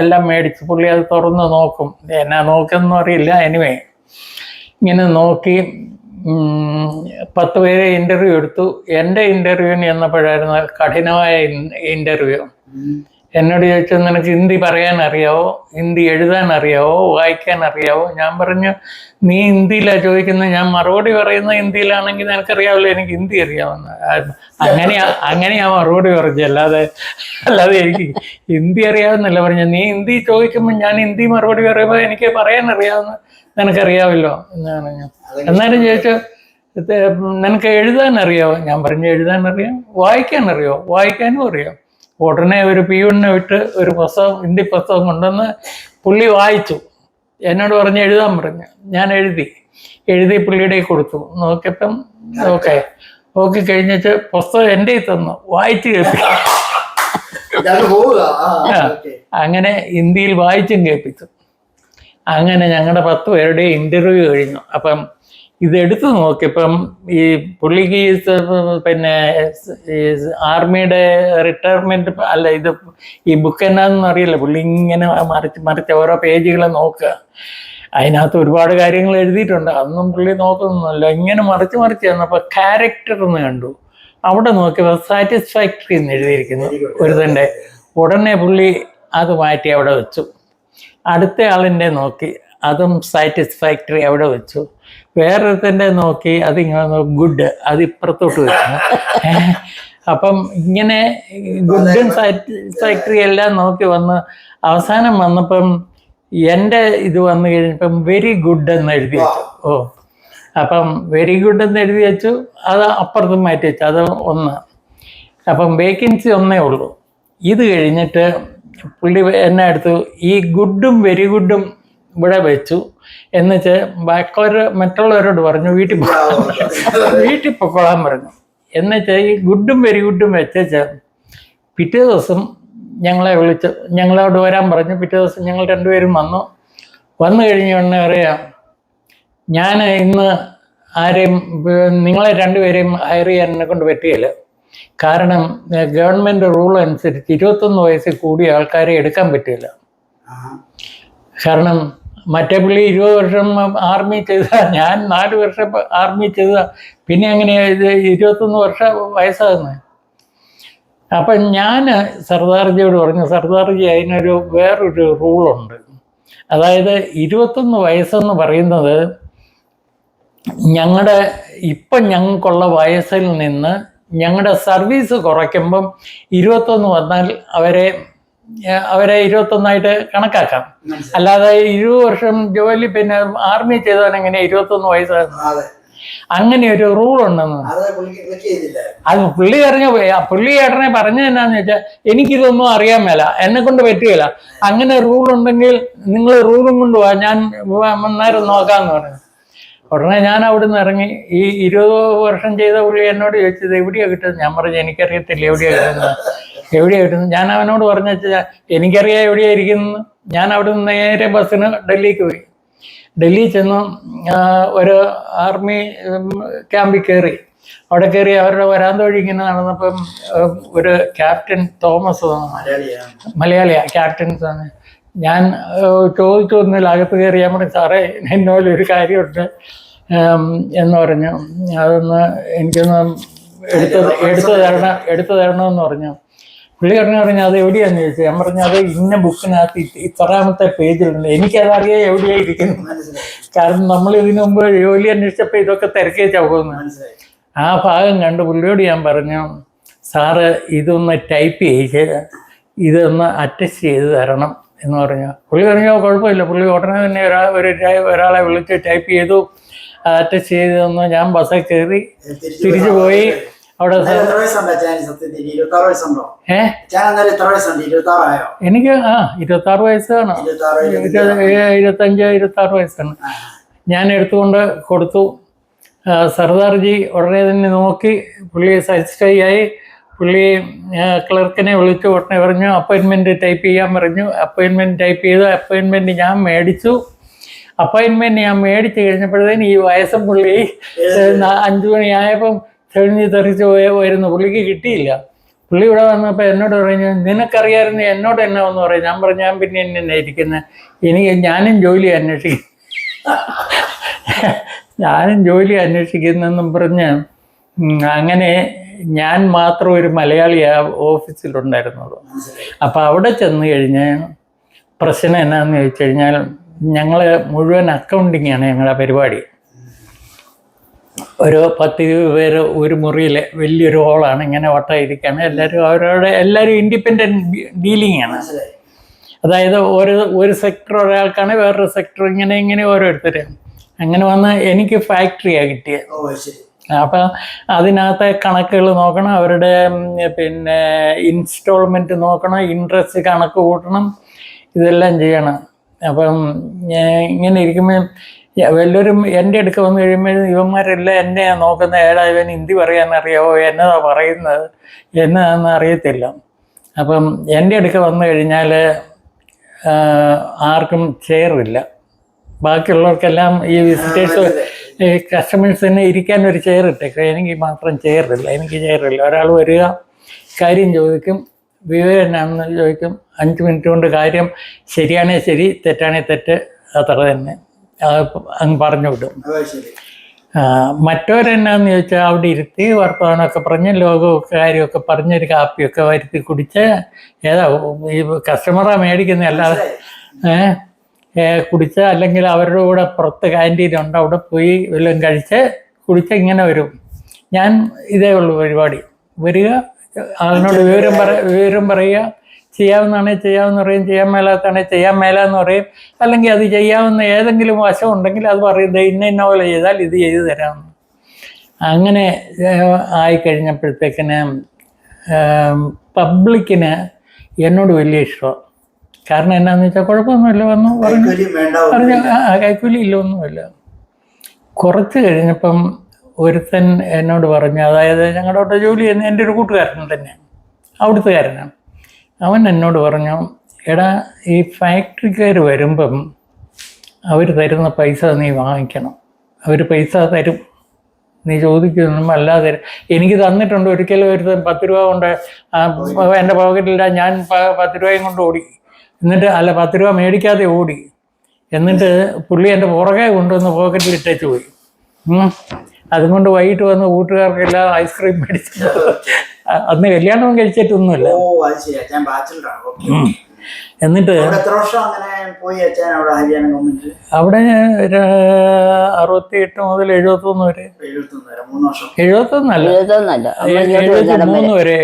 എല്ലാം മേടിച്ച് പുള്ളി അത് തുറന്ന് നോക്കും. എന്നാ നോക്കുമെന്നും അറിയില്ല. എനിവേ ഇങ്ങനെ നോക്കി 10 പേരെ ഇൻ്റർവ്യൂ എടുത്തു. എൻ്റെ ഇൻ്റർവ്യൂവിന് ചെന്നപ്പോഴായിരുന്നു കഠിനമായ ഇൻ്റർവ്യൂ. എന്നോട് ചോദിച്ചു, നിനക്ക് ഹിന്ദി പറയാൻ അറിയാവോ, ഹിന്ദി എഴുതാൻ അറിയാവോ, വായിക്കാൻ അറിയാവോ? ഞാൻ പറഞ്ഞു, നീ ഹിന്ദിയിലാണ് ചോദിക്കുന്നത്, ഞാൻ മറുപടി പറയുന്നത് ഹിന്ദിയിലാണെങ്കിൽ നിനക്കറിയാമല്ലോ എനിക്ക് ഹിന്ദി അറിയാമെന്ന്. അങ്ങനെയാ മറുപടി പറഞ്ഞു. അല്ലാതെ എനിക്ക് ഹിന്ദി അറിയാവുന്നല്ല പറഞ്ഞു. നീ ഹിന്ദി ചോദിക്കുമ്പോൾ ഞാൻ ഹിന്ദി മറുപടി പറയുമ്പോൾ എനിക്ക് പറയാൻ അറിയാവുന്ന നിനക്കറിയാമല്ലോ എന്ന് പറഞ്ഞു. എന്നാലും ചോദിച്ചു, നിനക്ക് എഴുതാൻ അറിയാമോ? ഞാൻ പറഞ്ഞു, എഴുതാൻ അറിയാം. വായിക്കാൻ അറിയാമോ? വായിക്കാനും അറിയാം. ഉടനെ ഒരു പിയൂണിനെ വിട്ട് ഒരു ഹിന്ദി പുസ്തകം കൊണ്ടുവന്ന് പുള്ളി വായിച്ചു. എന്നോട് പറഞ്ഞ് എഴുതാൻ പറഞ്ഞു. ഞാൻ എഴുതി പുള്ളിയുടെ കൊടുത്തു. നോക്കിയപ്പം ഓക്കെ കഴിഞ്ഞിട്ട് പുസ്തകം എൻ്റെ തന്നു, വായിച്ച് കേൾപ്പിച്ചു. അങ്ങനെ ഹിന്ദിയിൽ വായിച്ചും കേൾപ്പിച്ചു. അങ്ങനെ ഞങ്ങളുടെ 10 പേരുടെ ഇൻ്റർവ്യൂ കഴിഞ്ഞു. അപ്പം ഇതെടുത്ത് നോക്കിയപ്പം ഈ പുള്ളിക്ക് പിന്നെ ആർമിയുടെ റിട്ടയർമെൻറ്റ് അല്ല, ഈ ബുക്ക് എന്നാന്ന് അറിയില്ല. പുള്ളി ഇങ്ങനെ മറിച്ച് ഓരോ പേജുകൾ നോക്കുക. അതിനകത്ത് ഒരുപാട് കാര്യങ്ങൾ എഴുതിയിട്ടുണ്ട്. അതൊന്നും പുള്ളി നോക്കുന്നൊന്നുമല്ല. ഇങ്ങനെ മറിച്ച് ചെന്നപ്പോൾ ക്യാരക്ടർ എന്ന് കണ്ടു. അവിടെ നോക്കിയപ്പോൾ സാറ്റിസ്ഫാക്ടറി എന്ന് എഴുതിയിരിക്കുന്നു ഒരുതൻ്റെ. ഉടനെ പുള്ളി അത് മാറ്റി അവിടെ വെച്ചു. അടുത്ത ആളിൻ്റെ നോക്കി, അതും സാറ്റിസ്ഫാക്ടറി അവിടെ വെച്ചു. വേറൊരുത്തൻ്റെ നോക്കി, അതിങ്ങനെ ഗുഡ്, അത് ഇപ്പുറത്തോട്ട് വെച്ചു. അപ്പം ഇങ്ങനെ ഗുഡും സാറ്റിസ്ഫാക്ടറി എല്ലാം നോക്കി അവസാനം വന്നപ്പം എൻ്റെ ഇത് വന്നു കഴിഞ്ഞപ്പം വെരി ഗുഡ് എന്ന് എഴുതി വെച്ചു. അപ്പം വെരി ഗുഡ് എന്ന് എഴുതി വെച്ചു. അത് അപ്പുറത്തും മാറ്റി വെച്ചു. അത് 1. അപ്പം വേക്കൻസി 1 ഉള്ളൂ. ഇത് കഴിഞ്ഞിട്ട് പുള്ളി എന്നെ എടുത്തു, ഈ ഗുഡും വെരി ഗുഡും ഇവിടെ വെച്ചു. എന്നുവെച്ചാൽ മറ്റുള്ളവരോട് പറഞ്ഞു വീട്ടിൽ പൊക്കോളാൻ പറഞ്ഞു. എന്നുവെച്ചാൽ ഈ ഗുഡും വെരി ഗുഡും വെച്ചാൽ പിറ്റേ ദിവസം ഞങ്ങളെ വിളിച്ചു, ഞങ്ങളോട് വരാൻ പറഞ്ഞു. പിറ്റേ ദിവസം ഞങ്ങൾ 2 പേരും വന്നു കഴിഞ്ഞ ഉടനെ അറിയാം, ഞാൻ ഇന്ന് നിങ്ങളെ 2 പേരെയും ഹയർ ചെയ്യാൻ എന്നെ കൊണ്ട് പറ്റുകയില്ല. കാരണം ഗവൺമെൻറ് റൂൾ അനുസരിച്ച് 21 വയസ്സിൽ കൂടിയ ആൾക്കാരെ എടുക്കാൻ പറ്റില്ല. കാരണം മറ്റേ പുള്ളി 20 വർഷം ആർമി ചെയ്ത, ഞാൻ 4 വർഷം ആർമി ചെയ്ത, പിന്നെ എങ്ങനെയാണ് ഇത് 21 വർഷം വയസ്സാകുന്നത്? അപ്പം ഞാൻ സർദാർജിയോട് പറഞ്ഞു, സർദാർജി അതിനൊരു വേറൊരു റൂളുണ്ട്. അതായത് 21 വയസ്സെന്ന് പറയുന്നത് ഞങ്ങൾക്കുള്ള വയസ്സിൽ നിന്ന് ഞങ്ങളുടെ സർവീസ് കുറയ്ക്കുമ്പം 21 വന്നാൽ അവരെ 21 കണക്കാക്കാം. അല്ലാതെ 20 വർഷം ജോലി പിന്നെ ആർമി ചെയ്തവനെങ്ങനെ 21 വയസ്സാകുന്നു? അങ്ങനെ ഒരു റൂൾ ഉണ്ടെന്ന്. അത് പുള്ളി ഏട്ടനെ പറഞ്ഞത് എന്നാന്ന് വെച്ചാൽ, എനിക്കിതൊന്നും അറിയാൻ മേല, എന്നെ കൊണ്ട് പറ്റുകയില്ല. അങ്ങനെ റൂൾ ഉണ്ടെങ്കിൽ നിങ്ങൾ റൂളും കൊണ്ട് പോവാ, ഞാൻ അന്നേരം നോക്കാമെന്ന് പറഞ്ഞു. ഉടനെ ഞാൻ അവിടെ നിന്ന് ഇറങ്ങി. ഈ 20 വർഷം ചെയ്ത പുള്ളി എന്നോട് ചോദിച്ചത് എവിടെയാണ് കിട്ടുന്നത്? ഞാൻ പറഞ്ഞു, എനിക്കറിയത്തില്ല എവിടെയാണ് കിട്ടുന്നത്. ഞാൻ അവനോട് പറഞ്ഞു വെച്ചാൽ എനിക്കറിയാം എവിടെയാണ് ഇരിക്കുന്നത്. ഞാൻ അവിടെ നിന്ന് നേരെ ബസ്സിന് ഡൽഹിക്ക് പോയി. ഡൽഹി ചെന്നു ഒരു ആർമി ക്യാമ്പിൽ കയറി. അവിടെ കയറി അവരുടെ വരാന്ത വഴി ഇങ്ങനെ നടന്നപ്പം ഒരു ക്യാപ്റ്റൻ തോമസ്, മലയാളിയാണ് ക്യാപ്റ്റൻ. ഞാൻ ചോദിച്ചൊന്നുമില്ല, അകത്ത് കയറി. ഞാൻ പറഞ്ഞു, സാറേ എന്നോടൊരു കാര്യമുണ്ട് എന്ന് പറഞ്ഞു. അതൊന്ന് എനിക്കൊന്ന് എടുത്തു തരണമെന്ന് പറഞ്ഞു. പുള്ളി പറഞ്ഞു അത് എവിടെയാന്ന് ചോദിച്ചു. ഞാൻ പറഞ്ഞു, അത് ഇന്ന ബുക്കിനകത്ത് ഇത്രാമത്തെ പേജിലുണ്ട്. എനിക്കതറിയാം എവിടെയാണ് ഇരിക്കുന്നു. കാരണം നമ്മൾ ഇതിനു മുമ്പ് ജോലി അന്വേഷിച്ചപ്പോൾ ഇതൊക്കെ തിരക്കേച്ചാ പോകുന്നത്. ആ ഭാഗം കണ്ട് പുള്ളിയോട് ഞാൻ പറഞ്ഞു, സാറ് ഇതൊന്ന് ടൈപ്പ് ചെയ്ത് ഇതൊന്ന് അറ്റസ്റ്റ് ചെയ്ത് തരണം എന്ന് പറഞ്ഞു. പുള്ളി പറഞ്ഞു, കുഴപ്പമില്ല. പുള്ളി ഉടനെ തന്നെ ഒരാളെ വിളിച്ച് ടൈപ്പ് ചെയ്തു, അറ്റസ്റ്റ് ചെയ്ത് തന്നു. ഞാൻ ബസ്സിൽ കയറി തിരിച്ചു പോയി. അവിടെ എത്ര വയസ്സുണ്ടോ അച്ഛൻ സത്യത്തിൽ? 26 വയസ്സുണ്ടോ? അച്ഛൻ എന്നാലും എത്ര വയസ്സുണ്ട്? 26 ആയോ? എനിക്ക് 26 വയസ്സാണ്. 25 26 വയസ്സാണ്. ഞാൻ എടുത്തുകൊണ്ട് കൊടുത്തു. സർദാർജി ഉടനെ തന്നെ നോക്കി, പുള്ളി സാറ്റിസ്ഫൈ ആയി. പുള്ളി ക്ലർക്കിനെ വിളിച്ചു ഉടനെ പറഞ്ഞു അപ്പോയിൻമെൻറ്റ് ടൈപ്പ് ചെയ്യാൻ പറഞ്ഞു. അപ്പോയിൻമെൻറ്റ് ടൈപ്പ് ചെയ്തു. അപ്പോയിൻമെൻറ്റ് ഞാൻ മേടിച്ചു. അപ്പോയിൻമെൻറ്റ് ഞാൻ മേടിച്ച് കഴിഞ്ഞപ്പോഴത്തേന് ഈ വയസ്സും പുള്ളി 5 മണിയായപ്പം തെളിഞ്ഞ് തെറിച്ച് വരുന്നു. പുള്ളിക്ക് കിട്ടിയില്ല. പുള്ളി ഇവിടെ വന്നപ്പോൾ എന്നോട് പറഞ്ഞു നിനക്കറിയാമായിരുന്നു എന്നോട് എന്നാ എന്ന് പറയും. ഞാൻ പറഞ്ഞു ഞാൻ പിന്നെ എന്നെ ഇരിക്കുന്നത്, ഞാനും ജോലി അന്വേഷിക്കുന്നെന്നും പറഞ്ഞ് അങ്ങനെ ഞാൻ മാത്രം ഒരു മലയാളിയാണ് ഓഫീസിലുണ്ടായിരുന്നുള്ളൂ. അപ്പോൾ അവിടെ ചെന്ന് കഴിഞ്ഞ് പ്രശ്നം എന്നാന്ന് ചോദിച്ചു കഴിഞ്ഞാൽ ഞങ്ങൾ മുഴുവൻ അക്കൗണ്ടിങ്ങാണ് ഞങ്ങളുടെ പരിപാടി. ഒരു 10-20 പേര് ഒരു മുറിയിൽ വലിയൊരു ഹോളാണ്, ഇങ്ങനെ വട്ടമായിരിക്കുകയാണ്. എല്ലാവരും ഇൻഡിപെൻഡൻറ്റ് ഡീലിംഗാണ്. അതായത് ഒരു സെക്ടർ ഒരാൾക്കാണ്, വേറൊരു സെക്ടർ ഇങ്ങനെ ഓരോരുത്തരും. അങ്ങനെ വന്ന് എനിക്ക് ഫാക്ടറിയാണ് കിട്ടിയത്. അപ്പം അതിനകത്തെ കണക്കുകൾ നോക്കണം, അവരുടെ പിന്നെ ഇൻസ്റ്റാൾമെൻറ്റ് നോക്കണം, ഇൻട്രസ്റ്റ് കണക്ക് കൂട്ടണം, ഇതെല്ലാം ചെയ്യണം. അപ്പം ഇങ്ങനെ ഇരിക്കുമ്പോൾ വല്ലവരും എൻ്റെ അടുക്ക വന്നു കഴിയുമ്പോൾ ഇവന്മാരെല്ലാം എന്നെ നോക്കുന്ന ഇവൻ ഹിന്ദി പറയാനറിയാവോ, എന്നതാ പറയുന്നത് എന്നതാണെന്ന് അറിയത്തില്ല. അപ്പം എൻ്റെ അടുക്ക വന്നു കഴിഞ്ഞാൽ ആർക്കും ചെയറില്ല. ബാക്കിയുള്ളവർക്കെല്ലാം ഈ വിസിറ്റേഴ്സ് കസ്റ്റമേഴ്സിന് ഇരിക്കാൻ ഒരു ചെയർ ഇട്ടേക്കുക. എനിക്ക് മാത്രം ചെയറില്ല. ഒരാൾ വരിക, കാര്യം ചോദിക്കും, വിവരം എന്നാണെന്ന് ചോദിക്കും. 5 മിനിറ്റ് കൊണ്ട് കാര്യം ശരിയാണേ ശരി, തെറ്റാണേ തെറ്റ്, അത്ര തന്നെ അങ്ങ് പറഞ്ഞു വിടും. മറ്റവരെന്നാന്ന് ചോദിച്ചാൽ അവിടെ ഇരുത്തി വർത്തമാനമൊക്കെ പറഞ്ഞ് ലോകവും കാര്യമൊക്കെ പറഞ്ഞൊരു കാപ്പിയൊക്കെ വരുത്തി കുടിച്ച് ഈ കസ്റ്റമറാണ് മേടിക്കുന്നത്, അല്ലാതെ കുടിച്ച് അല്ലെങ്കിൽ അവരുടെ കൂടെ പുറത്ത് ക്യാൻറ്റീനുണ്ട്, അവിടെ പോയി വല്ലതും കഴിച്ച് കുടിച്ച് ഇങ്ങനെ വരും. ഞാൻ ഇതേ ഉള്ളൂ പരിപാടി. വരിക, ആളിനോട് വിവരം പറയുക, ചെയ്യാവുന്നതാണെങ്കിൽ ചെയ്യാമെന്ന് പറയും, ചെയ്യാൻ മേലാത്താണെങ്കിൽ ചെയ്യാൻ മേലാന്ന് പറയും. അല്ലെങ്കിൽ അത് ചെയ്യാവുന്ന ഏതെങ്കിലും വശം ഉണ്ടെങ്കിൽ അത് പറയും, ഇന്ന പോലെ ചെയ്താൽ ഇത് ചെയ്തു തരാമെന്ന്. അങ്ങനെ ആയിക്കഴിഞ്ഞപ്പോഴത്തേക്കിന് പബ്ലിക്കിന് എന്നോട് വലിയ ഇഷ്ടമാണ്. കാരണം എന്നാന്ന് വെച്ചാൽ കുഴപ്പമൊന്നുമില്ല, വന്നു പറഞ്ഞു കൈക്കൂലി ഇല്ല, ഒന്നുമില്ല. കുറച്ച് കഴിഞ്ഞപ്പം ഒരുത്തൻ എന്നോട് പറഞ്ഞു, അതായത് ഞങ്ങളുടെ അവിടെ ജോലി ചെയ്യുന്ന എൻ്റെ ഒരു കൂട്ടുകാരൻ തന്നെ, അവിടുത്തുകാരനാണ്. അവൻ എന്നോട് പറഞ്ഞു, എടാ ഈ ഫാക്ടറിക്കാർ വരുമ്പം അവർ തരുന്ന പൈസ നീ വാങ്ങിക്കണം. അവർ പൈസ തരും, നീ ചോദിക്കുന്നു, അല്ലാതെ എനിക്ക് തന്നിട്ടുണ്ട്. ഒരിക്കലും ഒരു 10 രൂപ കൊണ്ട് എൻ്റെ പോക്കറ്റിലില്ല, ഞാൻ 10 രൂപയും കൊണ്ട് ഓടി. എന്നിട്ട് 10 രൂപ മേടിക്കാതെ ഓടി. എന്നിട്ട് പുള്ളി എൻ്റെ പുറകെ കൊണ്ടുവന്ന് പോക്കറ്റിൽ ഇട്ടേച്ച് പോയി. അതുകൊണ്ട് വൈകിട്ട് വന്ന് കൂട്ടുകാർക്കെല്ലാം ഐസ്ക്രീം മേടിച്ചു. അന്ന് കല്യാണം കഴിച്ചിട്ടൊന്നുമില്ല. എന്നിട്ട് അവിടെ 68 മുതൽ 71 വരെ,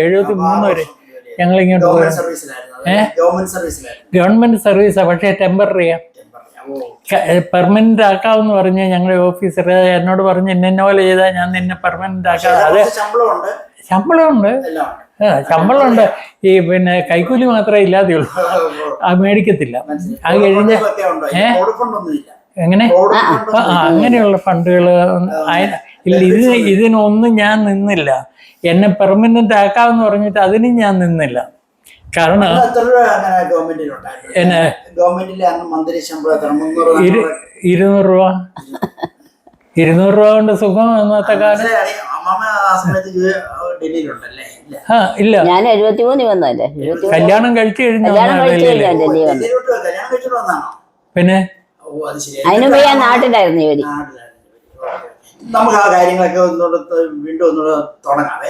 73 വരെ ഞങ്ങളിങ്ങോട്ട് പോയി. ഗവൺമെന്റ് സർവീസാണ്, പക്ഷേ ടെമ്പററിയാ. പെർമനന്റ് ആക്കാമെന്ന് പറഞ്ഞ് ഞങ്ങളുടെ ഓഫീസർ എന്നോട് പറഞ്ഞ് ഇന്ന പോലെ ചെയ്താൽ ഞാൻ നിന്നെ പെർമനന്റ് ആക്കാം. അത് ശമ്പളമുണ്ട്, ശമ്പളമുണ്ട്. ഈ പിന്നെ കൈക്കൂലി മാത്രമേ ഇല്ലാതെയുള്ളൂ, അത് മേടിക്കത്തില്ല. അത് കഴിഞ്ഞ് എങ്ങനെ അങ്ങനെയുള്ള ഫണ്ടുകൾ ഇല്ല. ഇതിനൊന്നും ഞാൻ നിന്നില്ല. എന്നെ പെർമനന്റ് ആക്കാമെന്ന് പറഞ്ഞിട്ട് അതിനും ഞാൻ നിന്നില്ല. കാരണം 200 രൂപ 200 രൂപ കൊണ്ട് സുഖം അന്നത്തെ കാലം. ഇല്ല, ഞാൻ 73 വന്നല്ലേ, കല്യാണം കഴിച്ചു കഴിഞ്ഞു. പിന്നെ അതിനു പോയി ഞാൻ നാട്ടിലായിരുന്നു ജോലി. നമുക്ക് ആ കാര്യങ്ങളൊക്കെ വീണ്ടും ഒന്നുകൂടെ തുടങ്ങാവേ.